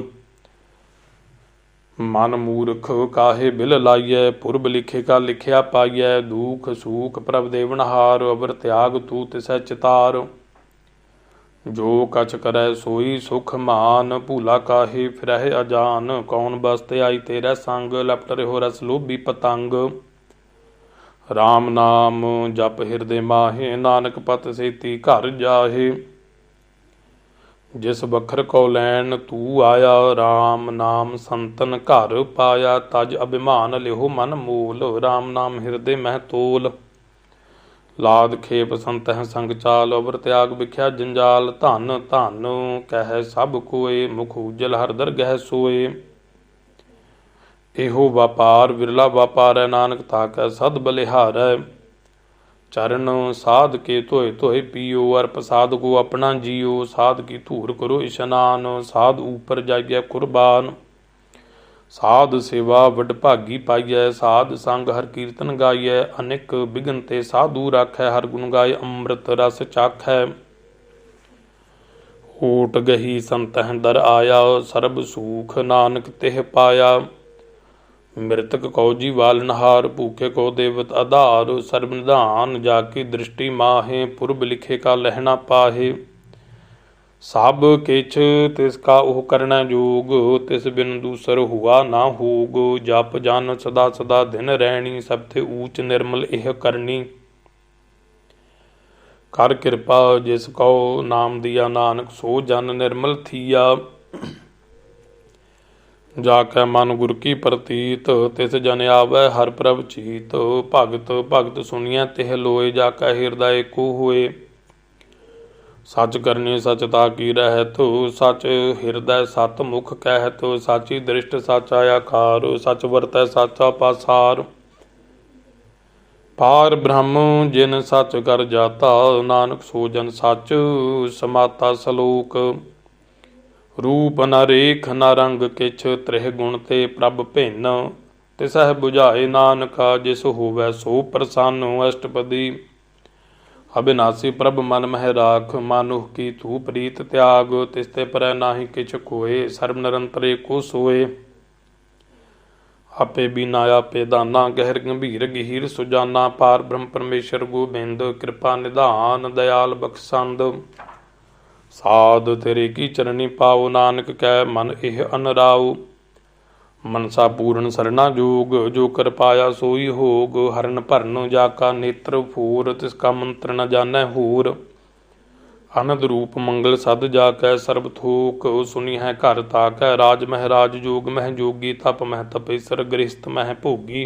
A: मन मूर्ख काहे बिल लाइयै, पुरब लिखे का लिखिया पाइयै। दुख सूख प्रभ देवनहार, अवर त्याग तू तिसै चितार। जो कछ करै सोई सुख मान, भूला काहे फिरह अजान। कौन बसते आई तेरै संग, लपट रहो रस लोभी पतंग। राम नाम जप हिरदे माहे, नानक पत सेती घर जाहे। जिस बखर को लैन तू आया, राम नाम संतन घर पाया। तज अभिमान लिहो मन मूल, राम नाम हृदय मह तोल। लाद खेप संतह संग चाल, अवर त्याग बिख्या जंजाल। धन धन कह सब कोय, मुख उजल हर दरगह सोए। एहो व्यापार विरला व्यापार है, नानक ताकै सद बलिहारै। चरण साध के धोए धोए पियो, अर प्रसाद को अपना जियो। साध की धूर करो इशनान, साध ऊपर जाइए कुर्बान। साध सेवा वडभागी पाइयै, साध संग हर कीर्तन गाइयै। अनेक बिघन ते साधु राखै, हर गुण गाय अमृत रस चाखै। ओट गही संतह दर आया, सर्ब सूख नानक तिह पाया। मृतक को जीवाल नहार, भूखे को देवत आधार। सर्व निधान जाकी दृष्टि माहे, पुरब लिखे का लहना पाहे। सब किछ तिसका ओह करना जोग, तिस बिन दूसर हुआ ना होग। जप जन सदा सदा दिन रहनी, सब थे ऊच निर्मल एह करनी। कर कृपा जिसको नाम दिया, नानक सो जन निर्मल थिया। जाकै मन गुर की प्रतीत, तिस जन आवै हर प्रभ चीत। भगत भगत सुनिया तिह लोए, जाकै हृदय को होए। सच करनी सच ताकी रहत, सच हृदय सत मुख कहत। साची दृष्ट साचा आकार, सच वरतै साचा पासार। पार ब्रह्म जिन सच कर जाता, नानक सो जन सच समाता। सलोक रूप न रेख न रंग किछ, त्रिह गुण ते प्रभ भिन्न। तिसह बुझाए नानका, जिस होवै सो प्रसन्न। अष्टपदी अविनाशी प्रभ मन मह राख, मानुह की तू प्रीत त्याग। तिसते परै नाहि किछ कोय, सर्व निरंतर एको सोए। आपे बीना आपे दाना, गहर गंभीर गहीर सुजाना। पार ब्रह्म परमेश्वर गोबिंद, कृपा निधान दयाल बख्शंद। साध तेरे की चरणी पाओ, नानक कै मन एह अनराओ। मनसा पूर्ण सरना जोग, जो कर पाया सोई होग। हरन भरन जाका नेत्र फूर, तिसका मंत्र न जानै होर। आनंद रूप मंगल सद जाकै, सर्ब थोक सुनी है घर ताकै। राज मह राज जोग मह जोगी, तप मह तपेसर गृहस्थ मह भोगी।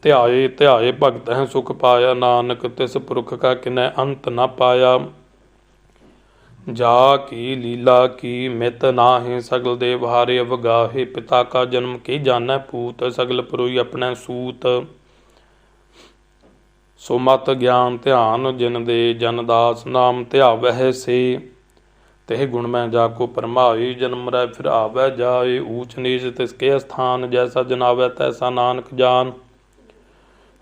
A: ध्याए ध्याए भगत है सुख पाया, नानक तिस पुरख का किनै अंत न पाया। जा की लीला की मित नाहि, सगल देव हारे अवगाहे। पिता का जन्म के जानै पूत, सगल पुरोई अपने सूत। सो मत ज्ञान ध्यान जिन दे, जन दास नाम ध्यावह से। तेह गुण में जाको परमाए, जन्म रै फिर आवै जाए। ऊच नीच तिसके स्थान, जैसा जनावै तैसा नानक जान।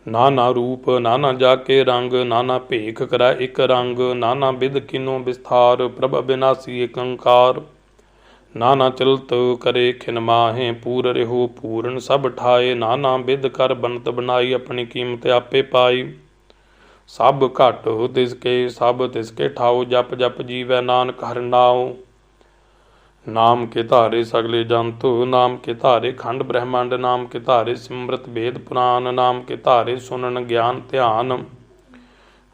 A: नाना रूप नाना जाके रंग, नाना भेख करै एक रंग। नाना बिध किनो विस्तार, प्रभ अविनाशी एक अंकार। नाना चलत करे खिन माहे, पूर रिहो पूर्ण सब ठाए। नाना बिध कर बनत बनाई, अपनी कीमत आपे पाई। सब घट तिसके सब तिसके ठाओ, जप जप जीवै नानक हर नाओ। नाम के धारे सगले जंतु, नाम के धारे खंड ब्रह्मांड। नाम के धारे सिमरत वेद पुराण, नाम के धारे सुनन ज्ञान ध्यान।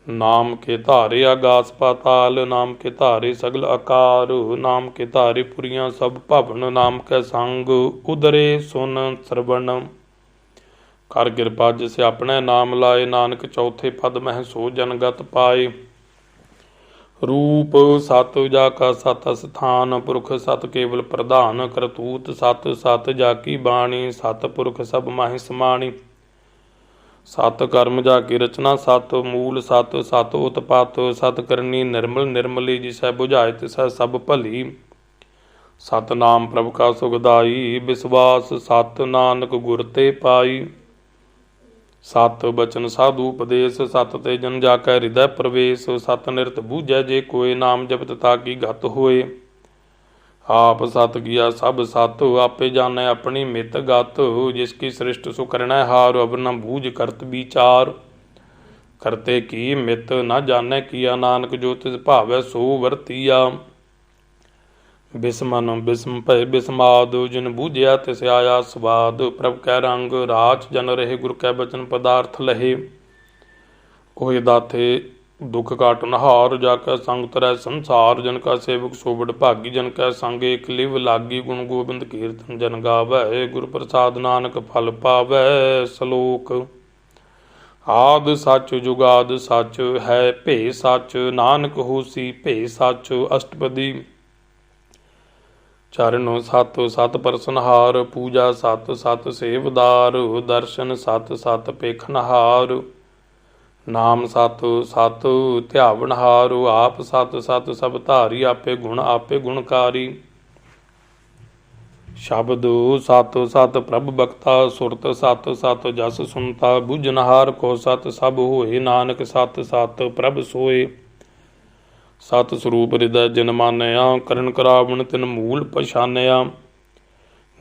A: नाम के धारे आगास पाताल, नाम के धारे सगल आकार। नाम के धारे पुरियां सब भवन, नाम के संग उदरे सुन श्रवण। कर कृपा जिसे अपने नाम लाए, नानक चौथे पद मह सो जनगत पाए। रूप सत जाका सत स्थान, पुरख सत केवल प्रधान। करतूत सत सत जाकी बाणी, सत पुरख सब माहि समाणी। सत कर्म जाकी रचना सत, मूल सत सत उत्पत। सत करनी निर्मल निर्मली, जिसै बुझाए तिसै सब भली। सत नाम प्रभ का सुखदाई, विश्वास सत नानक गुर ते पाई। सत बचन साधु उपदेश, सत ते जन जाकै हृदय प्रवेश। सत निरत बूझै जे कोय, नाम जपत ताकी गत होए। आप सत किया सब सत, आपे जानै अपनी मित गत। जिसकी सृष्ट सो करनै हार, अब न बूझ करत विचार। करते की मित न जानै किया, नानक जो तिस भावै सो वरतिया। बिस्मन बिस्म भय बिस्माद, जिन बूझिया तिस आया स्वाद। प्रभ कै रंग राच जन रहे, गुर कै बचन पदार्थ लहे। ओहि दाथे दुख काट नहार जाकै संग तरह संसार। जन का सेवक सोबड़ भागी जन कै संग एक लिव लागी। गुण गोबिंद कीर्तन जन गावै गुर प्रसाद नानक फल पावै। सलोक आद सच जुगाद सच है भे सच। नानक होसी भे सच। अष्टपदी चरणों सत सत परसनहार। पूजा सत सत सेवदार। दर्शन सत सत पेखनहार। नाम सत सत ध्यावनहार। आप सत सत सब धारी। आपे गुणकारी। शब्द सत सत प्रभ बख्ता। सुरत सत सत जस सुनता। बुझनहार को सत सब होए। नानक सत सत प्रभ सोए। सत स्वरूप हृदय जिन मानया। करण करावण तिन मूल पछानया।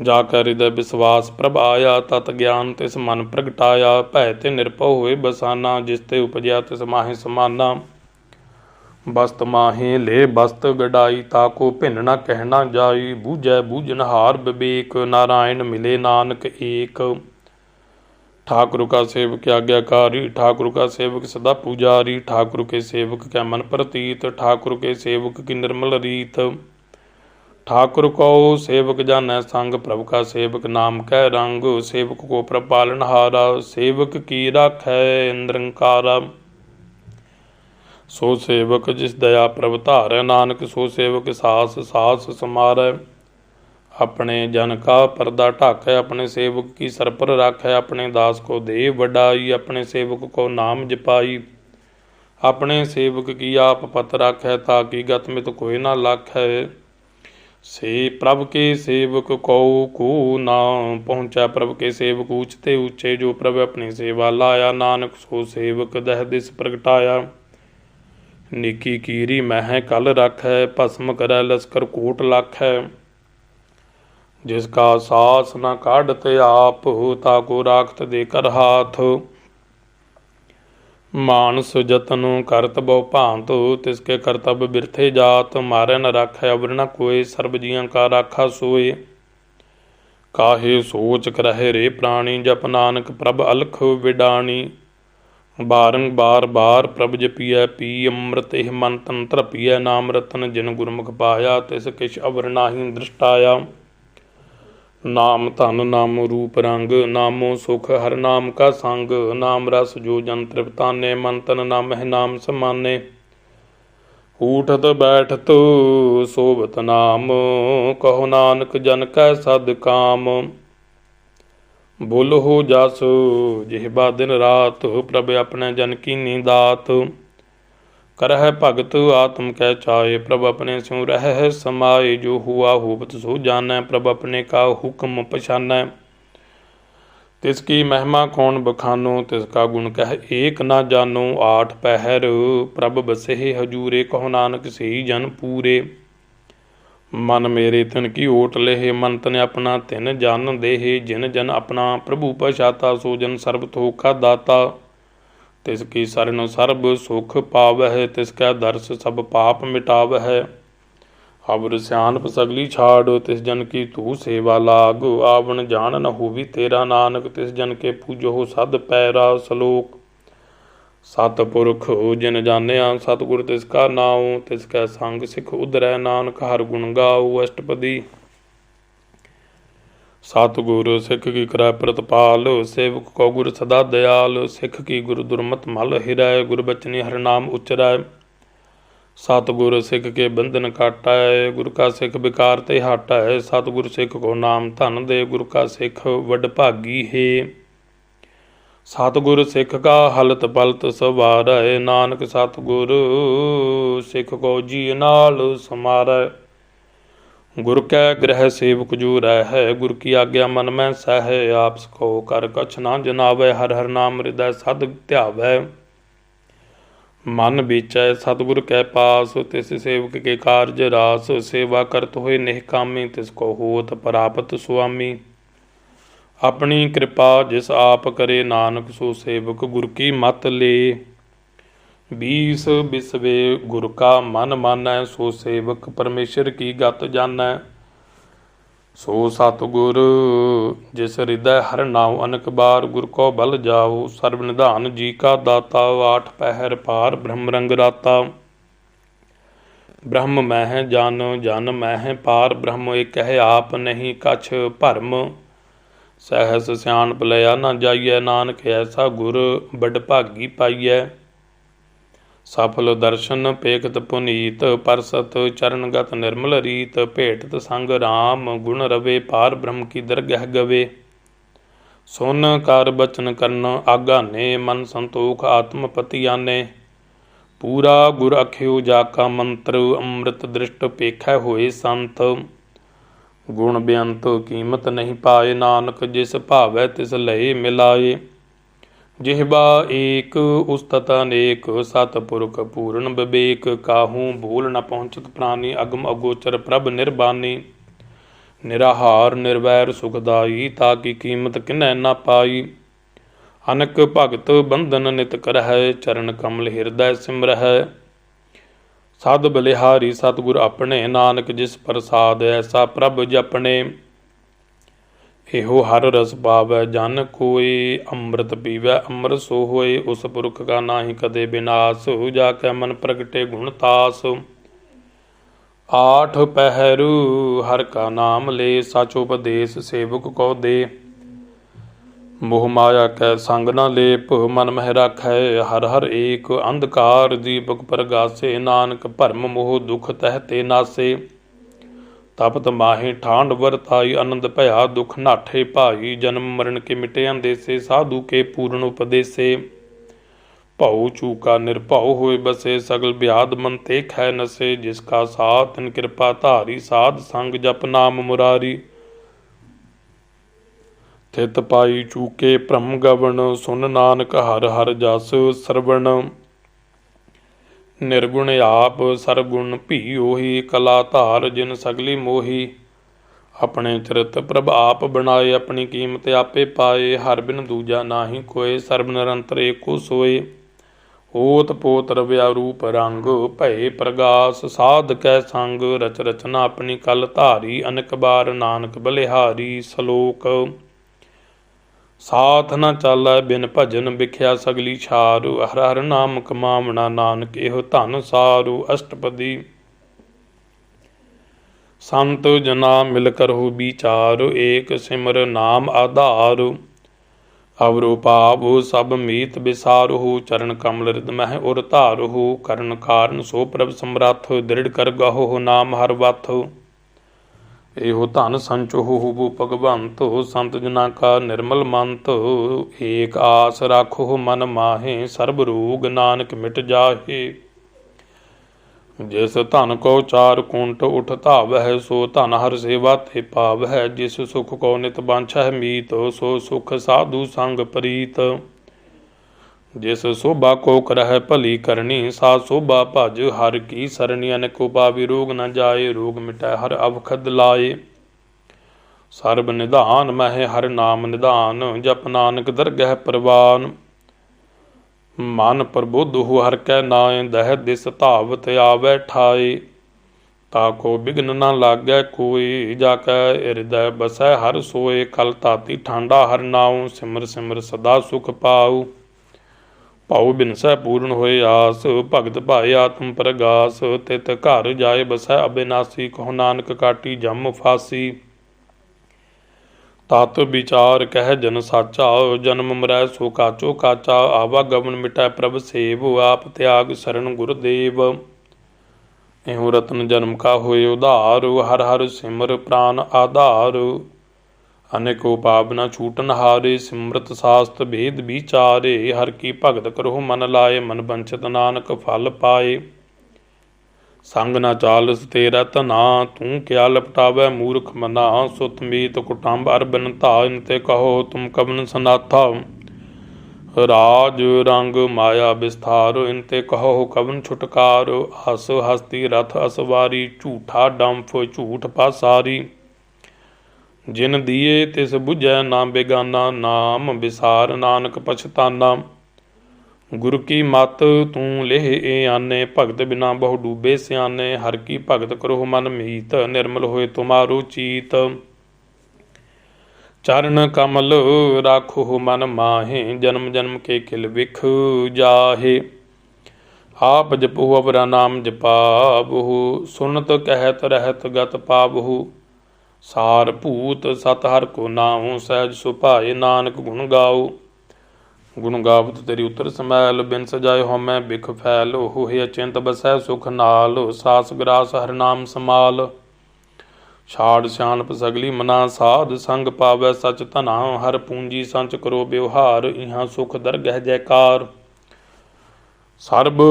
A: जाकर हृदय विश्वास प्रभ आया। तत ज्ञान तिस मन प्रगटाया। भय ते निरभउ होए बसाना। जिस ते उपजया तिस माहे समाना। बस्त माहे ले बस्त गडाई। ताको भिन्न न कहना जाई। बूझै बूझनहार विवेक। नारायण मिले नानक एक। ठाकुर का सेवक आज्ञाकारी। ठाकुर का सेवक सदा पुजारी। ठाकुर के सेवक कै मन प्रतीत। ठाकुर के सेवक की निर्मल रीत। ठाकुर को सेवक जानै संग। प्रभु का सेवक नाम कै रंग। सेवक को प्रभ पालनहारा। सेवक की राखै निरंकारा। सो सेवक जिस दया प्रभ धारै। नानक सो सेवक सास सास समारै। अपने जन का पर्दा ढाकै। अपने सेवक की सर पर राखै। अपने दास को दे वडाई। अपने सेवक को नाम जपाई। अपने सेवक की आप पत राखै। ताकि गत मित कोई ना लाखै। से प्रभ के सेवक को ना पहुँचा। प्रभ के सेवक ऊंचते ऊंचे। जो प्रभ अपनी सेवा लाया। नानक सो सेवक दह दिस प्रगटाया। निकी कीरी मह कल राखै। भस्म करै लश्कर कोट लाखै। जिसका सास न काढ़त आप। ताको राखत दे कर हाथ। मानस जतन करत बहु भांत। तिसके करतब बिरथे जात। मारै न राखै अवर न कोय। सर्ब जियां का राखा सोए। काहे सोच करहे रे प्राणी। जप नानक प्रभ अलख विडाणी। बारंबार बार प्रभ जपिया। पी अमृत एह मन तन तरपिया। नाम रतन जिन गुरमुख पाया। तिस किछ अवर नाहि दृष्टाया। नाम धन नाम रूप रंग। नामो सुख हर नाम का संग। नाम रस जो जन तृप्ताने। मन तन नामह नाम समाने। उठत बैठत सोबत नाम। कहो नानक जन कै सद काम। बोलो हो जस जिहबा दिन रात। प्रभ अपने जन कीनी दात। करह भगत आत्म कै चाहे। प्रभ अपने स्यों रह समाए। जो हुआ होवत सो जानै। प्रभ अपने का हुक्म पछानै। तिसकी महिमा कौन बखानो। तिसका गुण कह एक ना जानो। आठ पहर प्रभ बसे हजूरे। कहो नानक सही जन पूरे। मन मेरे तिन की ओट लेह। मन तन अपना तिन जन देह। जिन जन अपना प्रभु पछाता। सो जन सर्ब थोखा दाता। तिसकी सरन सर्ब सुख पावह। तिसका दर्श सब पाप मिटावह। अवर सियानप सगली छाड़। तिस जन की तू सेवा लाग। आवन जान न होवी तेरा। नानक तिस जन के पूजो सद पैरा। सलोक सतपुरख जिन जानिया। सतगुर तिसका नाऊ। तिसकै संग सिख उधरै। नानक हर गुण गाओ। अष्टपदी सतगुर सिख की करै प्रतपाल। सेवक को गुर सदा दयाल। सिख की गुर दुर्मत मल हिरै। गुर बचनी हर नाम उचरै। सतगुर सिख के बंधन काटै। गुर का सिख विकार ते हटै। सतगुर सिख को नाम धन दे। गुर का सिख वड भागी है। सतगुर सिख का हलत पलत सवारै। नानक सतगुर सिख को जी नाल समारै। गुर कै ग्रह सेवक जो रहै। गुर की आज्ञा मन में सहै। आप को कर कछ ना जनावै। हर हर नाम हृदय सद ध्यावै। मन बेचै सतगुर कै पास। तिस सेवक के कारज रास। सेवा करत होए निहकामी। तिसको होत प्राप्त सुआमी। अपनी कृपा जिस आप करे। नानक सो सेवक गुर की मत ले। 20 बिसवे गुर का मन मानै। सो सेवक परमेश्वर की गत जानै। सो सतगुर जिस हृदय हर नाव अनक बार, गुर को बल जाओ सर्व निधान जी का दाता। आठ पहर पार ब्रह्म रंग राता, ब्रह्म मैं है जन जन मैं है पार। ब्रह्म एक है आप नहीं कछ भरम, सहस सियाणप लिया ना जाइए। नानक ऐसा गुर बड़ भागी पाइए, सफल दर्शन पेखत पुनीत। परसत चरणगत निर्मल रीत, भेटत संग राम गुण रवे। पार ब्रह्म की दरगह गवे, सुन कर बचन करन आगाने। मन संतोख आत्मपति आने, पूरा गुर अख्यो जाका मंत्र। अमृत दृष्ट पेखै होए संत, गुण बेअंत कीमत नहीं पाए। नानक जिस भावै तिस लए मिलाए, जिहबा एक उस्तत अनेक। सतपुरख पूर्ण विवेक, काहू भूल न पहुँचत प्राणी। अगम अगोचर प्रभ निर्बानी, निराहार निर्वैर सुखदाई। ताकि कीमत किन्है न पाई, अनक भगत बंधन नित करहै। चरण कमल हृदय सिमरहै, साध बलिहारी सतगुर अपने। नानक जिस प्रसाद ऐसा प्रभ जपने, एहो हर रस पावै जन कोय। अमृत पीवै अमर सो होए, उस पुरख का नाहि कदे विनाश। जाकै मन प्रगटे गुण तास, आठ पहरु हर का नाम ले। सच उपदेश सेवक को दे, मोह माया कै संग न लेप। मन मह राखै हर हर एक, अंधकार दीपक प्रगासे। नानक भरम मोह दुख तह ते नासे, तपत माहे ठांड वरताई। आनंद भया दुख नाठे भाई, जन्म मरण के मिटे अंदेसे। साधु के पूर्ण उपदेसे, भऊ चूका निर्भव होए बसे। सगल ब्याद मन ते खै नसे, जिसका साथ तिन कृपा धारी। साध संग जप नाम मुरारी, थित पाई चूके भ्रम गवन। सुन नानक हर हर जस सरवण, निर्गुण आप सरगुण भी ओही। कला धार जिन सगली मोही, अपने चरित प्रभ आप बनाए। अपनी कीमत आपे पाए, हर बिन दूजा नाही कोय। सर्ब निरंतर एको सोए, ओत पोत रव्या रूप रंग। भय प्रगास साध कै संग, रच रचना अपनी कल धारी। अनक बार नानक बलिहारी। सलोक साथ न चालै बिन भजन, बिख्या सगली छारु। हर हर नाम कमावना, नानक एहो धन सारू। अष्टपदी संत जना मिल करहु विचार, एक सिमर नाम आधार। अवरु पावु सब मीत बिसारहु, चरण कमल हृद मह उर धारहु। करण कारण सो प्रभ समरथ, दृढ़ कर गहो नाम हर वथ। एहो धन संचो होबु भगवंत, संत जना का निर्मल मंत। एक आस राखो मन माहे, सर्ब रोग नानक मिट जाहे। जिस धन को चार कुंट उठ धावै, सो धन हर सेवा ते पावै। जिस सुख को नित बांछै मीत, सो सुख साधु संग प्रीत। जिस शोभा को करहै भली करनी, सा शोभा भज हर की सरनी। अनेको पावी रोग न जाए, रोग मिटै हर अवखद लाए। सर्ब निधान मह हर नाम निधान, जप नानक दरगह परवान। मन प्रबुद्ध हो हर कै नाए, दह दिस धावत आवै ठाए। ताको बिघ्न न लागै कोय, जाकै हृदय बसै हर सोए। कल ताती ठांडा हर नाउ, सिमर सिमर सदा सुख पाऊ। भाऊ बिनसै पूर्ण होए आस, भगत भाए आत्म प्रगास। तित घर जाए बसै अविनाशी, कहो नानक काटी जम फासी। तत विचार कह जन साचा, जन्म मरै सो काचो काचा। आवागमन मिटै प्रभ सेव, आप त्याग शरण गुरुदेव। एहु रतन जन्म का होए उधार, हर हर सिमर प्राण आधार। अनेको पावना छूटन हारे, सिमरत शास्त्र भेद विचारे। हर की भगत करो मन लाए, मन बंछित नानक फल पाए। संग न चालस तेरा तना, तू क्या लपटावै मूर्ख मना। सुत मीत कुटुंब अरबन धा, इनते कहो तुम कवन सनाथा। राज रंग माया विस्तार, इनते कहो कवन छुटकार। हस हस्ती रथ असवारी, झूठा डंफ झूठ पासारी। जिन दिए तिस बुझै ना बेगाना, नाम विसार नानक पछताना। गुरु की मत तू लेह ए आने, भगत बिना बहु डूबे सियाने। हर की भगत करो मन मीत, निर्मल होए तुम्हारो चीत। चरण कमल राखो मन माहे, जन्म जन्म के किल विख जाहे। आप जपो अवरा नाम जपाबहु, सुनत कहत रहत गत पाबहु। सार भूत सत हर को नाऊं, सहज सुभाए नानक गुण गाओ। गुण गावत तेरी उतर समैल, बिन सजाए होमै बिख फैल। होए अचिंत बसै सुख नाल, सास ग्रास हर नाम समाल। छाड़ सियाणप सगली मना साध, संग पावै सच धना। हर पूंजी संच करो व्यवहार, इहाँ सुख दरगह जयकार। सर्ब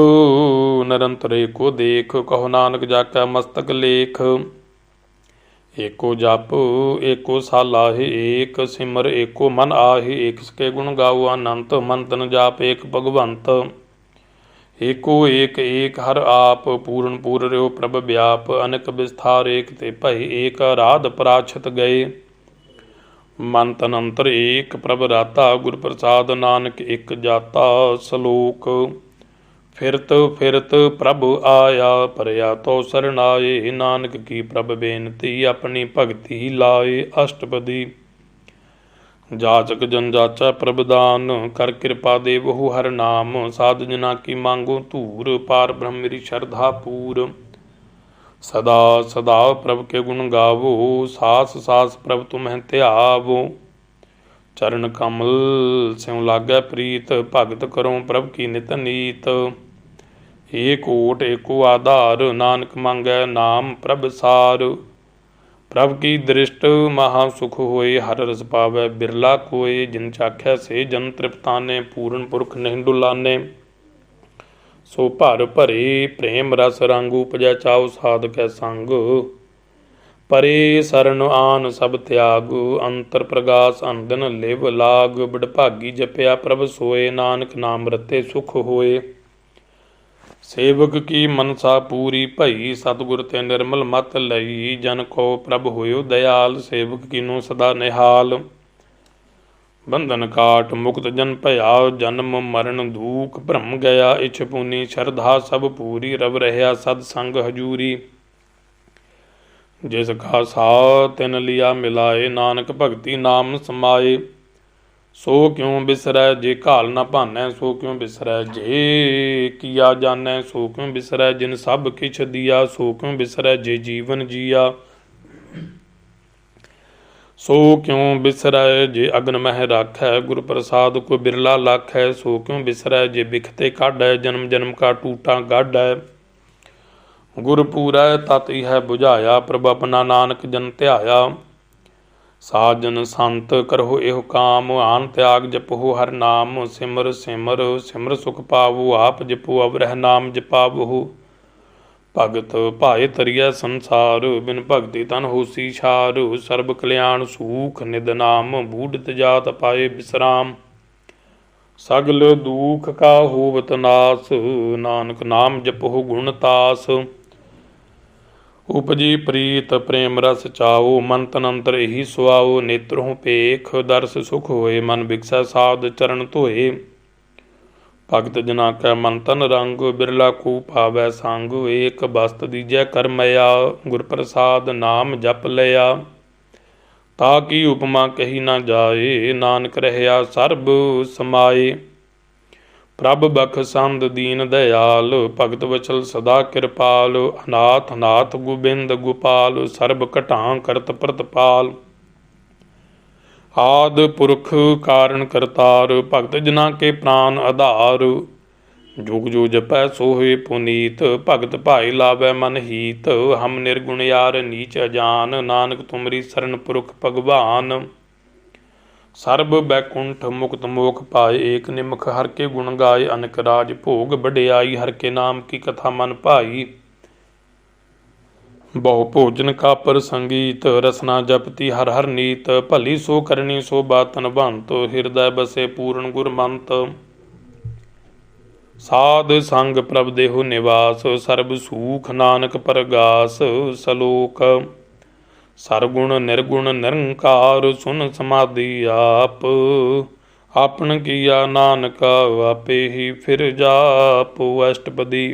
A: निरंतर एको देख, कहो नानक जाकै मस्तक लेख। एको जप एको सालाहि एक, सिमर एको मन आहि। एक सके गुण गाओ अनंत, मन तन जाप एक भगवंत। एको एक एक हर आप, पूर्ण पूर रहो प्रभ व्याप। अनेक विस्तार एक ते भई, एक आराध पराछत गए। मन तन अंतर एक प्रभ राता, गुर प्रसाद नानक एक जाता। सलोक फिरत फिरत प्रभ आया, परया तो सरनाए। नानक की प्रभ बेनती, अपनी भगति लाए। अष्टपदी जाचक जन जाचा प्रभ दान, कर कृपा देवहु हर नाम। साध जना की मांगो धूर, पार ब्रह्म मेरी श्रद्धा पूर। सदा सदा प्रभ के गुण गावो, सास सास प्रभ तुम्हें त्यावो। चरण कमल स्यों लागै प्रीत, भगत करो प्रभ की नित नीत। एक ओट एको आधार, नानक मांगै नाम प्रभ सार। प्रभ की दृष्ट महा सुख होए, हर रस पावै बिरला कोय। जिन चाखै से जन तृप्ताने, पूर्ण पुरख नहीं डुलाने। सो भर भरे प्रेम रस रंग, उपजै चाओ साध कै संग। परे सरन आन सब त्याग, अंतर प्रगास अंदन लिव लाग। बड़भागी जपया प्रभ सोए, नानक नाम रते सुख होए। सेवक की मनसा पूरी भई, सतगुर ते निर्मल मत लई। जन को प्रभ होयो दयाल, सेवक कीनो सदा निहाल। बंधन काट मुक्त जन भया, जन्म मरण दुख भ्रम गया। इछ पुनी श्रद्धा सब पूरी, रव रहया सद संग हजूरी। जिसका सा तिन लिया मिलाए, नानक भगति नाम समाए। सो क्यों बिसरै जे घाल न भानै, सो क्यों बिसरै जे किया जानै। सो क्यों बिसरै जिन सब किछ दिया, सो क्यों बिसरै जे जीवन जिया। सो क्यों बिसरै जे अगन मह राखै, गुर प्रसाद को बिरला लाखै। सो क्यों बिसरै जे बिखते काढै, जन्म जन्म का टूटा गाढै। गुर पूरै तत इह बुझाया, प्रभ अपना नानक जन ध्याया। साजन संत करहो एहो काम, आन त्याग जपहो हर नाम। सिमर सिमर सिमर सुख पावो, आप जपो अवरह नाम जपावहु। भगत भाए तरिया संसार, बिन भगति तन होसी छार। सर्ब कल्याण सूख निद नाम, बूढ़त जात पाए विश्राम। सगल दुख का होवत नास, नानक नाम जपहो गुण तास। उपजी प्रीत प्रेम रस चाओ, मन तन अंतर यही सुआओ। नेत्रों पेख दर्श सुख होए, मन बिकसै साध चरण धोए। भगत जना कै मन तन रंग, बिरला को पावै संग। एक बस्त दीजै कर मया, गुर प्रसाद नाम जप लया। ताकि उपमा कही न जाए, नानक रहया सर्ब समाए। प्रभ बखसंद दीन दयाल, भगत वचल सदा कृपाल। अनाथ नाथ गोबिंद गोपाल, सर्ब घटां करत प्रतपाल। आद पुरख कारण करतार, भगत जना के प्राण आधार। जुग जो जपै सो होए पुनीत, भगत भाई लावै मन हीत। हम निर्गुण यार नीच अजान, नानक तुमरी शरण पुरख भगवान। सर्ब बैकुंठ मुक्त मोख पाए, एक निमख हर के गुण गाए। अनक राज भोग बढ़ियाई, हर के नाम की कथा मन भाई। बहु भोजन का पर संगीत, रसना जपती हर हर नीत। भली सो करनी सो बातन बंत, हृदय बसे पूर्ण गुरमंत। साध संग प्रभ देहु निवास, सर्ब सूख नानक परगास। सलोक सरगुण निर्गुण निरंकार, सुन समाधि आप। आपन किया नानका, आपे ही फिर जाप। अष्टपदी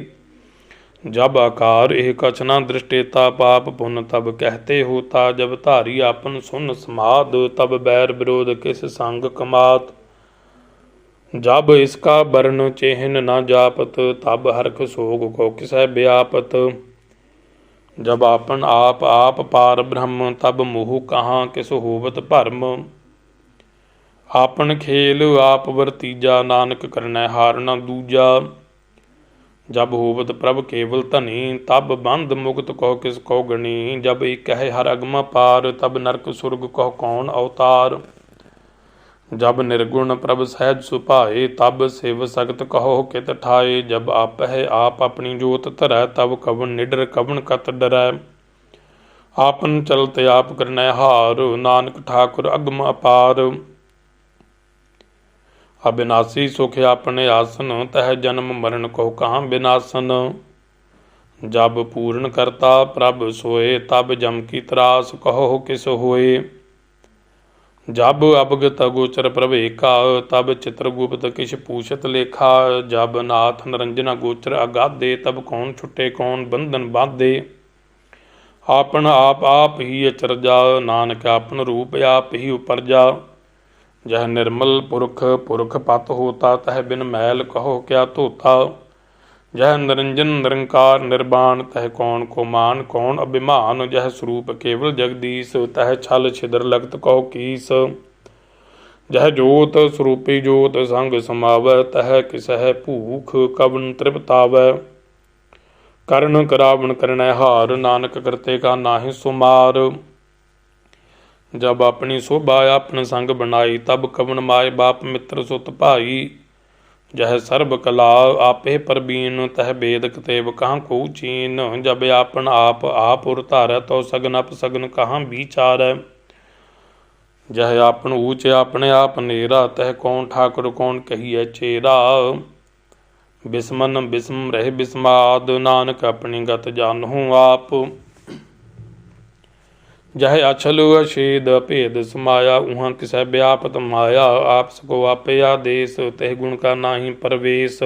A: जब आकार एह कछ न दृष्टेता, पाप पुन तब कहते होता। जब धारी आपन सुन समाद, तब बैर विरोध किस संग कमात। जब इसका वर्ण चेहन न जापत, तब हरख सोग को किसै व्यापत। जब आपन आप पार ब्रह्म, तब मोह कहाँ किस होवत भरम। आपन खेल आप वरतीजा, नानक करनै हार न दूजा। जब होवत प्रभ केवल धनी, तब बंध मुक्त कहो किस को गणी। जब एक है हर अगम पार, तब नरक सुरग कहो कौन अवतार। जब निर्गुण प्रभ सहज सुभाए, तब शिव सगत कहो कित ठाए। जब आप है आप अपनी जोत धरै, तब कवन निडर कवन कत डरै। आपन चलत आप करनै हार, नानक ठाकुर अगम अपार। अविनाशी सुख आपने आसन, तह जन्म मरण को कहाँ विनाशन। जब पूर्ण करता प्रभ सोए, तब जम की त्रास कहो किस होए। जब अवगत गोचर प्रभ एका, तब चित्रगुप्त किछ पूछत लेखा। जब नाथ निरंजन गोचर अगाधे, तब कौन छुटे कौन बंधन बाधे। आपन आप ही अचरजा, नानक आपन रूप आप ही उपरजा। जह निर्मल पुरख पुरख पत होता, तह बिन मैल कहो क्या धोता। जह निरंजन निरंकार निर्वाण, तह कौन को मान कौन अभिमान। जह स्वरूप केवल जगदीश, तह छल छिदर लगत कहो कीस। जह जोत स्वरूपी जोत संग समावै, तह किसह भूख कवन तृप्तावै। करण करावण करनै हार, नानक करते का नाहि सुमार। जब अपनी शोभा आपन संग बनाई, तब कवन माए बाप मित्र सुत भाई। जह सर्ब कला आपे परबीन, तह बेद कतेब कहाँ को चीन। जब आपन आप उर धारै, तो सगन अपसगन कहाँ विचारै। जह आपन ऊच आपने आप नेरा, तह कौन ठाकुर कौन कहिए चेरा। बिस्मन बिस्म रह बिस्माद, नानक अपनी गत जानहूँ आप। जह अछल अछेद भेद समाया, उहाँ किसै व्यापत माया। आप सको आपे आदेश, तह गुण का नाही प्रवेश।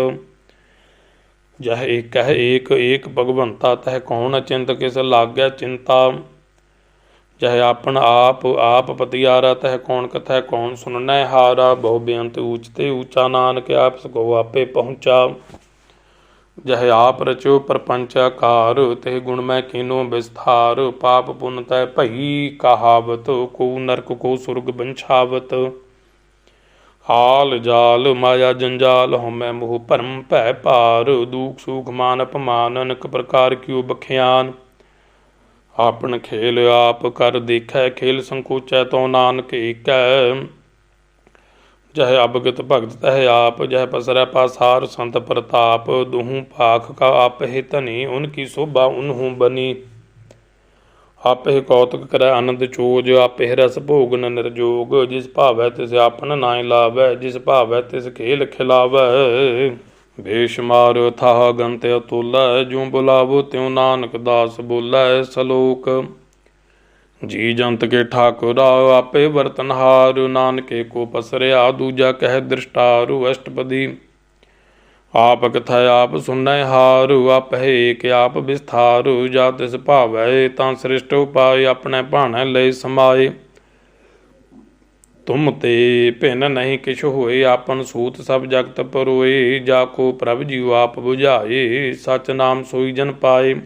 A: जह एक है एक भगवंता, तह कौन अचिंत किस लागै चिंता। जह आपन आप पतियारा, तह कौन कथै कौन सुननै हारा। बहु बेअंत ऊचते ऊंचा, नानक आप सको आपे पहुँचा। जह आप रचो प्रपंच आकार, तेह गुण मैं कीनो विस्तार। पाप पुन तय भई कहावत, को नरक को सुरग बंछावत। हाल जाल माया जंजाल, होमै मोह भरम भय पार। दुख सुख मान अपमान, अनेक प्रकार क्यों बख्यान। आपन खेल आप कर देखै, खेल संकोचै तो नानक एकै। जह अवगत भगत तह आप, जह पसरै पासार संत प्रताप। दुहूँ पाख का आप ही धनी, उनकी शोभा उन्हूँ बनी। आप ही कौतुक करै आनंद चोज, आप ही रस भोगन निर्जोग। जिस भावै तिस आपन नाय लावै, जिस भावै तिस खेल खिलावै। बेशुमार थाह गंत अतुलै, ज्यों बुलावो त्यों नानक दास बोलै। सलोक जी जंत के ठाकुरा, आपे वर्तनहार। नानके को पसरिया, दूजा कह दृष्टारु। अष्टपदी आप कथै आप सुनै हार, आप है एक आप विस्तार। जा तिस भावै तां श्रेष्ठ उपाय, अपने भाणै लय समाए। तुम ते भिन्न नहीं किछ होए, आपन सूत सब जगत परोए। जाको प्रभ जीव आप बुझाए, सच नाम सोई जन पाए।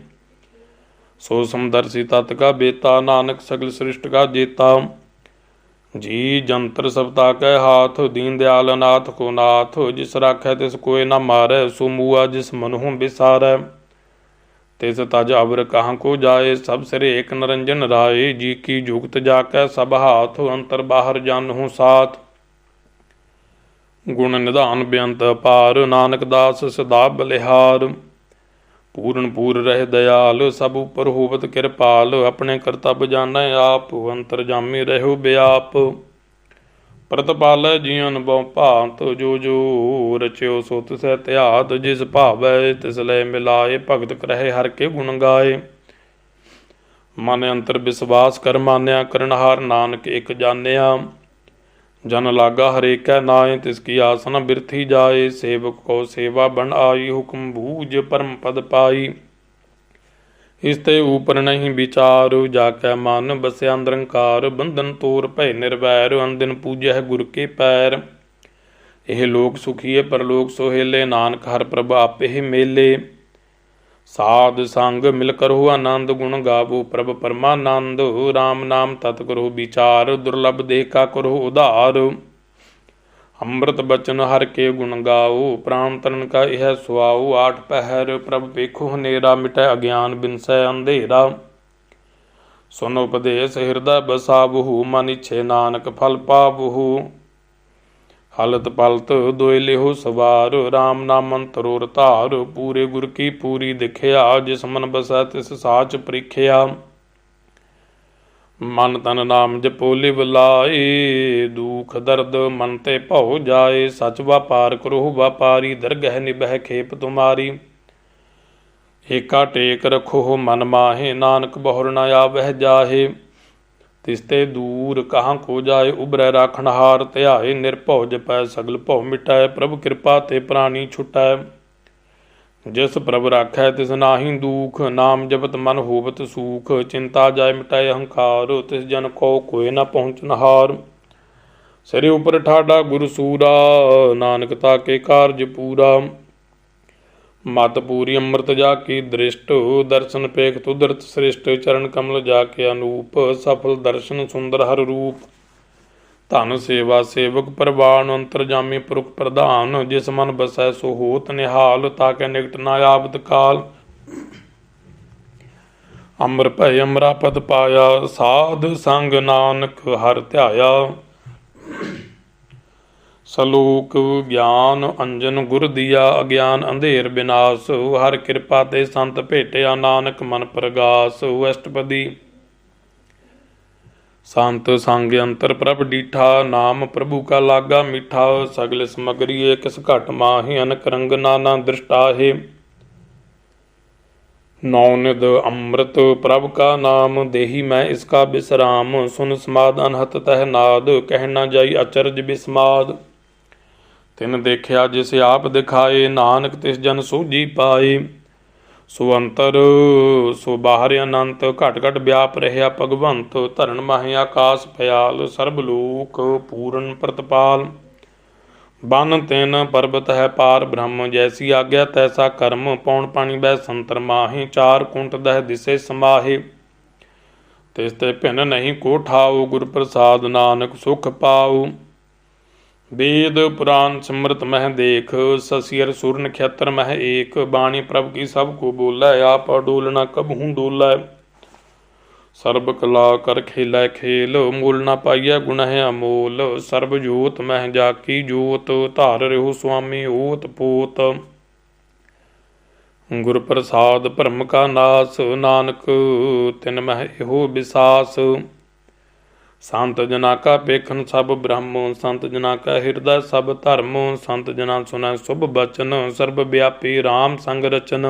A: सो समदर्शी तत् का बेता, नानक सगल सृष्टि का जेता। जी जंतर सबता कै हाथ, दीन दयाल अनाथ को नाथ। जिस राखै तिस कोय न मारै, सो मुआ जिस मनहु बिसारै। तिस तज अवर कहाँ को जाए, सब सिर एक निरंजन राय। जी की जुगत जाकै सब हाथ, अंतर बाहर जानहु साथ। गुण निधान बेअंत अपार, नानक दास सदा बलिहार। पूर्ण पूर रह दयाल, सब उपर होवत कृपाल। अपने करतब जानै आप, अंतरजामी रहो व्याप। प्रतिपालै जीवन बहु भांत, जो रच्यो सो तिसै त्यात। जिस भावै तिस लय मिलाए, भगत करहे हर के गुण गाए। मन अंतर विश्वास कर मान्या, करनहार नानक एक जानिया। जन लागा हरेकै नाय, तिसकी आस न बिरथी जाए। सेवक को सेवा बन आई, हुक्म बूझ परम पद पाई। इसते ऊपर नहीं विचार, जाकै मन बसया निरंकार। बंधन तोर भय निर्वैर, अनदिन पूजै गुर के पैर। ਇਹ ਲੋਕ ਸੁਖੀਏ ਪਰਲੋਕ ਸੋਹੇਲੇ, ਨਾਨਕ ਹਰ ਪ੍ਰਭ ਆਪੇ ਮੇਲੇ। ਸਾਧ ਸੰਗ ਮਿਲ ਕਰੋ ਆਨੰਦ, ਗੁਣ ਗਾਵੋ ਪ੍ਰਭ ਪਰਮਾਨੰਦ। ਰਾਮ ਨਾਮ ਤਤ ਕਰੋ ਵਿਚਾਰ, ਦੁਰਲਭ ਦੇਹ ਕਾ ਕਰੋ ਉਧਾਰ। ਅੰਮ੍ਰਿਤ ਬਚਨ ਹਰ ਕੇ ਗੁਣ ਗਾਓ, ਪ੍ਰਾਣ ਤਰਨ ਕਾ ਇਹ ਸੁਆਓ। ਆਠ ਪਹਿਰ ਪ੍ਰਭ ਵੇਖੋ ਹਨੇਰਾ, ਮਿਟੈ ਅਗਿਆਨ ਬਿਨਸੈ ਅੰਧੇਰਾ। ਸੁਨ ਉਪਦੇਸ਼ ਹਿਰਦੈ ਬਸਾਵਹੁ, ਮਨ ਇਛੇ ਨਾਨਕ ਫਲ ਪਾਵਹੁ। ਹਲਤ ਪਲਤ ਦੋਇ ਲਿਹੋ ਸਵਾਰ, ਰਾਮ ਨਾਮ ਅੰਤਰੋਰ ਧਾਰ। ਪੂਰੇ ਗੁਰ ਕੀ ਪੂਰੀ ਦਿਖਿਆ, ਜਿਸ ਮਨ ਬਸੈ ਤਿਸ ਸਾਚ ਪ੍ਰੀਖਿਆ। ਮਨ ਤਨ ਨਾਮ ਜਪੋ ਲਿਵ ਲਾਏ, ਦੁਖ ਦਰਦ ਮਨ ਤੇ ਭਉ ਜਾਏ। ਸਚ ਵਾਪਾਰ ਕਰੋ ਵਾਪਾਰੀ, ਦਰਗਹਿ ਨਿਭੈ ਖੇਪ ਤੁਮਾਰੀ। ਏਕਾ ਟੇਕ ਰਖੋ ਮਨ ਮਾਹੇ, ਨਾਨਕ ਬਹੁਰ ਨ ਆਵਹਿ ਜਾਹੇ। ਤਿਸਤੇ ਦੂਰ ਕਹਾਂ ਕੋ ਜਾਏ, ਉਬਰੈ ਰਾਖਣਹਾਰ ਧਿਆਏ। ਨਿਰਭਉ ਜਪੈ ਸਗਲ ਭਉ ਮਿਟੈ, ਪ੍ਰਭ ਕਿਰਪਾ ਤੇ ਪ੍ਰਾਣੀ ਛੁਟੈ। ਜਿਸ ਪ੍ਰਭ ਰਾਖੈ ਤਿਸ ਨਾਹੀ ਦੂਖ, ਨਾਮ ਜਪਤ ਮਨ ਹੋਵਤ ਸੂਖ। ਚਿੰਤਾ ਜਾਇ ਮਿਟਾਏ ਅਹੰਕਾਰ, ਤਿਸ ਜਨ ਕੋ ਕੋਇ ਨ ਪਹੁੰਚਨਹਾਰ। ਸਿਰੇ ਉਪਰ ਠਾਡਾ ਗੁਰ ਸੂਰਾ, ਨਾਨਕ ਤਾਕੇ ਕਾਰਜ ਪੂਰਾ। ਮਤ ਪੂਰੀ ਅੰਮ੍ਰਿਤ ਜਾ ਕੀ ਦ੍ਰਿਸ਼ਟ, ਦਰਸ਼ਨ ਪੇਖ ਤੁਦਰਤ ਸ੍ਰਿਸ਼ਟ। ਚਰਨ ਕਮਲ ਜਾ ਕੇ ਅਨੂਪ, ਸਫਲ ਦਰਸ਼ਨ ਸੁੰਦਰ ਹਰ ਰੂਪ। ਧਨ ਸੇਵਾ ਸੇਵਕ ਪ੍ਰਵਾਨ, ਅੰਤਰਜਾਮੀ ਪੁਰਖ ਪ੍ਰਧਾਨ। ਜਿਸ ਮਨ ਬਸੈ ਸੋ ਹੋਤ ਨਿਹਾਲ, ਤਾਕੇ ਨਿਕਟ ਨਾ ਆਵਤ ਕਾਲ। ਅੰਮ੍ਰ ਭੈ ਅਮਰਾਪਦ ਪਾਇਆ, ਸਾਧ ਸੰਗ ਨਾਨਕ ਹਰ ਧਿਆਇਆ। ਸਲੋਕ ਗਿਆਨ ਅੰਜਨ ਗੁਰ ਦੀਆ, ਅਗਿਆਨ ਅੰਧੇਰ ਬਿਨਾਸ਼। ਹਰ ਕਿਰਪਾ ਤੇ ਸੰਤ ਭੇਟਿਆ, ਨਾਨਕ ਮਨ ਪ੍ਰਗਾਸ। ਅਸ਼ਟਪਦੀ। ਸੰਤ ਸੰਗ ਅੰਤਰ ਪ੍ਰਭ ਡੀਠਾ, ਨਾਮ ਪ੍ਰਭੂ ਕਾ ਲਾਗਾ ਮੀਠਾ। ਸਗਲ ਸਮਗਰੀਏ ਕਿਸ ਘਟ ਮਾਹੀ, ਅਨਕ ਰੰਗ ਨਾਨਾ ਦ੍ਰਿਸ਼ਟਾਹੇ। ਨੌ ਨਿਧ ਅੰਮ੍ਰਿਤ ਪ੍ਰਭ ਕਾ ਨਾਮ, ਦੇਹੀ ਮੈਂ ਇਸਕਾ ਬਿਸਰਾਮ। ਸੁਨ ਸਮਾਦ ਅਨਹਤ ਤਹਿ ਨਾਦ, ਕਹਿ ਨਾ ਜਾਈ ਅਚਰਜ ਬਿਸਮਾਦ। ਤਿਨ ਦੇਖਿਆ ਜਿਸ ਆਪ ਦਿਖਾਏ, ਨਾਨਕ ਤਿਸ ਜਨ ਸੋਝੀ ਪਾਏ। ਸੋ ਅੰਤਰ ਸੋ ਬਾਹਰ ਅਨੰਤ, ਘਟ ਘਟ ਵਿਆਪ ਰਹਿਆ ਭਗਵੰਤ। ਧਰਨ ਮਾਹੇ ਆਕਾਸ ਭਿਆਲ, ਸਰਬ ਲੋਕ ਪੂਰਨ ਪ੍ਰਤਪਾਲ। ਬਨ ਤਿਨ ਪਰਬਤ ਹੈ ਪਾਰ ਬ੍ਰਹਮ, ਜੈਸੀ ਆਗਿਆ ਤੈਸਾ ਕਰਮ। ਪੌਣ ਪਾਣੀ ਬਹਿ ਸੰਤਰ ਮਾਹੇ, ਚਾਰ ਕੁੰਟ ਦਹਿ ਦਿਸੇ ਸਮਾਹੇ। ਤਿਸ ਤੇ ਭਿੰਨ ਨਹੀਂ ਕੋ ਠਾਉ, ਗੁਰ ਪ੍ਰਸਾਦ ਨਾਨਕ ਸੁਖ ਪਾਉ। वेद पुराण सिमरत मह देख, ससियर सुर नक्षत्र मह एक। बाणी प्रभ की सब को बोलै, आप डोलना कबहूँ डोलै। सर्ब कला कर खेलै खेल, मोल ना पाइयै गुण है अमोल। सर्ब जोत मह जाकी जोत, धार रहो स्वामी ओत पोत। गुर प्रसाद भरम का नास, नानक तिन मह एहो विसास। संत जना का पेखन सब ब्रह्म, संत जना का हृदय सब धर्म। संत जना सुनै शुभ बचन, सर्ब व्यापी राम संग रचन।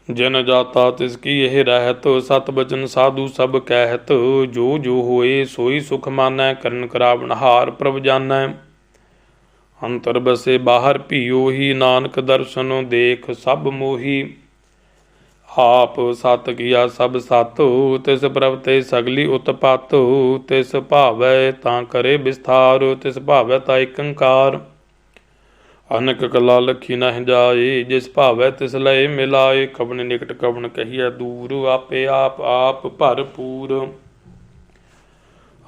A: जिन जाता तिसकी यह रहत, सत बचन साधु सब कहत। जो जो होए सोई सुख मानै, करन करावनहार प्रभ जानै। अंतर बसे बाहर भीओ ही, नानक दर्शन देख सब मोही। आप सत किया सब सत, तिस प्रभ ते सगली उत्पत। तिस भावै तां करे विस्तार, तिस भावै ता एकंकार। अनक कला लखी नह जाए, जिस भावै तिस लय मिलाए। कवन निकट कवन कहिए दूर, आपे आप भरपूर।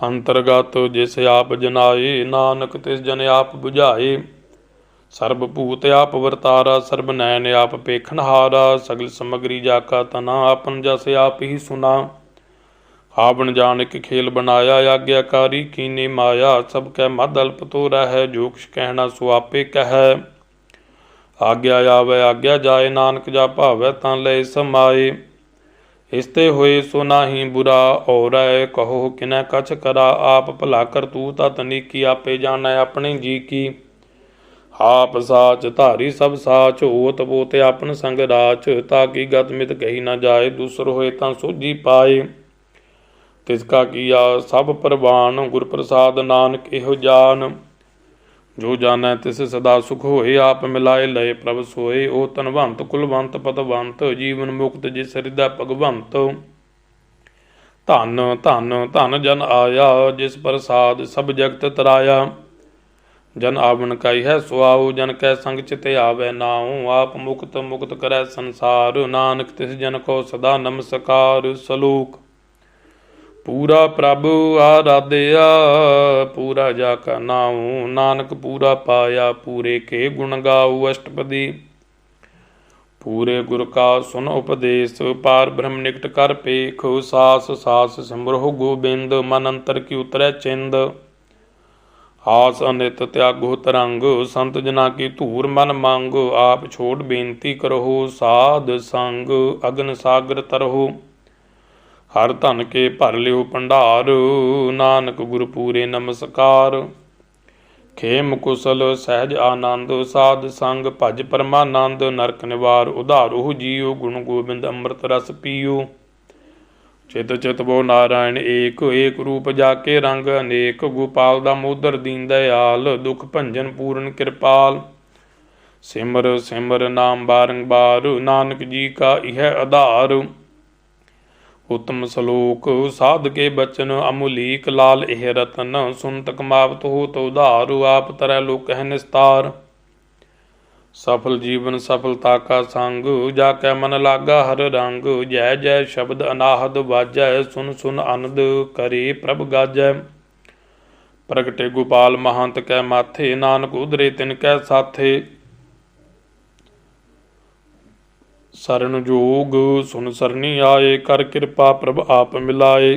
A: अंतर्गत जिस आप जनाए, नानक तिस जन आप बुझाए। सर्ब भूत आप वरतारा, सर्ब नैन आप पेखनहारा। सगल समगरी जाका तना, आपन जस आप ही सुना। आपन जान के खेल बनाया, आज्ञाकारी कीने माया। सब कै मद अल्प तो रह, जो कुछ कहना सो आपे कह। आज्ञा आवे आज्ञा जाए, नानक जा भावै तां लय समाए। इसते होए सो नाही बुरा, और कहो किनै कछ करा। आप भला कर तू तत नीकी, आपे जानै अपने जी की। आप साच धारी सब साच, ओत पोत आपन संग राच। ताकि गत मित कही न जाए, दूसर होए तां सोझी पाए। तिसका किया सब परवान, गुर प्रसाद नानक एहो जान। जो जानै तिस सदा सुख होए, आप मिलाए लय प्रभ सोए। ओ तनवंत कुलवंत पतवंत, जीवन मुक्त जिस हृदय भगवंत। धन धन धन जन आया, जिस प्रसाद सब जगत तराया। जन आवन काई है सुआओ, जन कै संग चित आवे नाऊ। आप मुक्त मुक्त करै संसार, नानक तिस जन को सदा नमस्कार। सलोक पूरा प्रभु आराध्या, पूरा जाका नाऊ। नानक पूरा पाया, पूरे के गुण गाऊ। अष्टपदी पूरे गुर का सुन उपदेश, पार ब्रह्म निकट कर पेख। सास सास सिमरहु गोबिंद, मन अंतर की उतरै चिंद। आस अनित त्यागो तरंग, संत जना की धूर मन मंग। आप छोड़ बेनती करहो, साध संग अगन सागर तरहो। हर धन के भर लियो भंडार, नानक गुरु पूरे नमस्कार। खेम कुशल सहज आनंद, साध संग भज परमानंद। नरक निवार उधारो जियो, गुण गोबिंद अमृत रस पियो। चित चित वो नारायण एक, एक रूप जाके रंग अनेक। गोपाल दामोदर दीन दयाल, दुख भंजन पूर्ण कृपाल। सिमर सिमर नाम बारंबार, नानक जी का यह आधार। उत्तम सलोक साध के बचन, अमुलीक लाल एह रतन। सुनत कमावत हो तो उधार, आप तरह लोक है निस्तार। सफल जीवन सफलता का संग, जाकै मन लागा हर रंग। जय जय शब्द अनाहद वाजै, सुन सुन आनंद करे प्रभ गाजै। प्रगटे गोपाल महंत कै माथे, नानक उधरे तिन कै साथे। सरन जोग सुन सरनी आए, कर कृपा प्रभ आप मिलाए।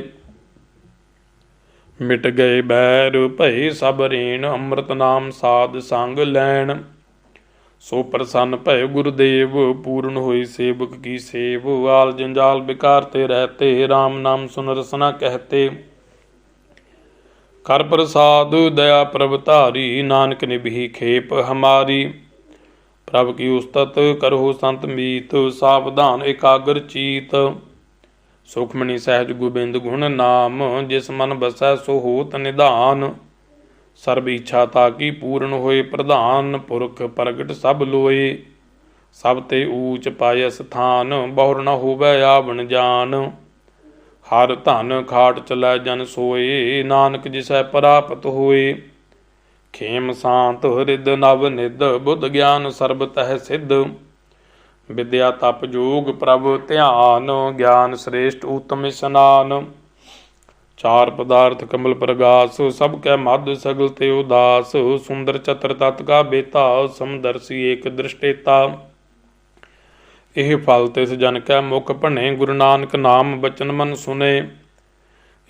A: मिट गए बैर भय सब रेण, अमृत नाम साध संग लैन। सो प्रसन्न भय गुरुदेव, पूर्ण होई सेवक की सेव। आल जंजाल बिकारते रहते, राम नाम सुन रसना कहते। कर प्रसाद दया प्रभ धारी, नानक निभि खेप हमारी। प्रभ की उस्तत करहो संत मीत, सावधान एकाग्र चीत। सुखमणि सहज गोबिंद गुण नाम, जिस मन बसै सो होत निधान। सर्ब इच्छा ताकी पूर्ण होए प्रधान, पुरख प्रगट सब लोए। सब ते ऊच पाय स्थान, बहुर न होवै आवन जान। हर धन खाट चलै जन सोए, नानक जिसै प्राप्त होए। खेम शांत हृद नव निध, बुद्ध ज्ञान सर्ब तह सिद्ध। विद्या तप जोग प्रभ ध्यान, ज्ञान श्रेष्ठ उत्तम स्नान। चार पदार्थ कमल प्रगास, सब कै मध सगल ते उदास। सुंदर चतर तत् का बेता, समदर्शी एक दृष्टेता। एह फल तिस जन कै मुख भने, गुरु नानक नाम बचन मन सुने।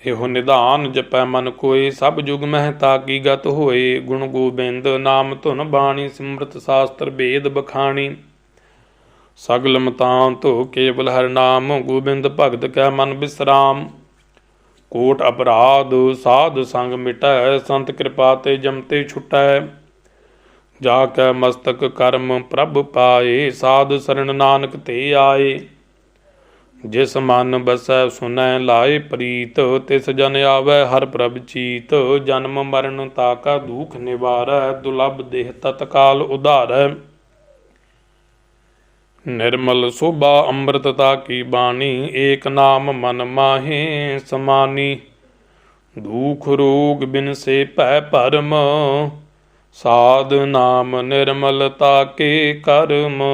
A: एहो निधान जपै मन कोय, सब जुग मह ताकी गत होए। गुण गोबिंद नाम धुन बाणी, सिमरत शास्त्र भेद बखाणी। सगल मतांत केवल हर नाम, गोबिंद भगत कै मन विश्राम। कोट अपराध साध संग मिटै, संत कृपा ते जमते छुटै। जाकै मस्तक कर्म प्रभ पाए, साध शरण नानक ते आए। जिस मन बसै सुनै लाए प्रीत, तिस जन आवै हर प्रभ चीत। जन्म मरण ताका दुख निवारै, दुर्लभ देह तत्काल उधारै। निर्मल शोभा अमृतता की बाणी, एक नाम मन माहे समानी। दुख रोग बिन से भय भरम, साध नाम निर्मलता के कर्म।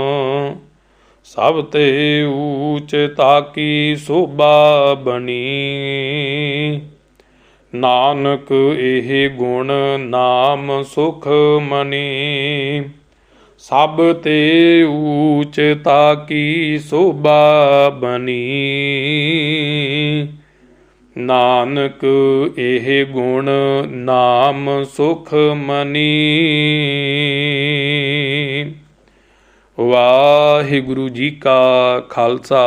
A: सब ते ऊच ताकी शोभा बनी, नानक एह गुण नाम सुख मनी। सब ते ऊच ताकी शोभा बनी, नानक एह गुण नाम सुख मनी। वाहिगुरु जी का खालसा,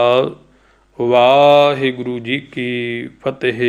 A: वाहिगुरु जी की फतेह।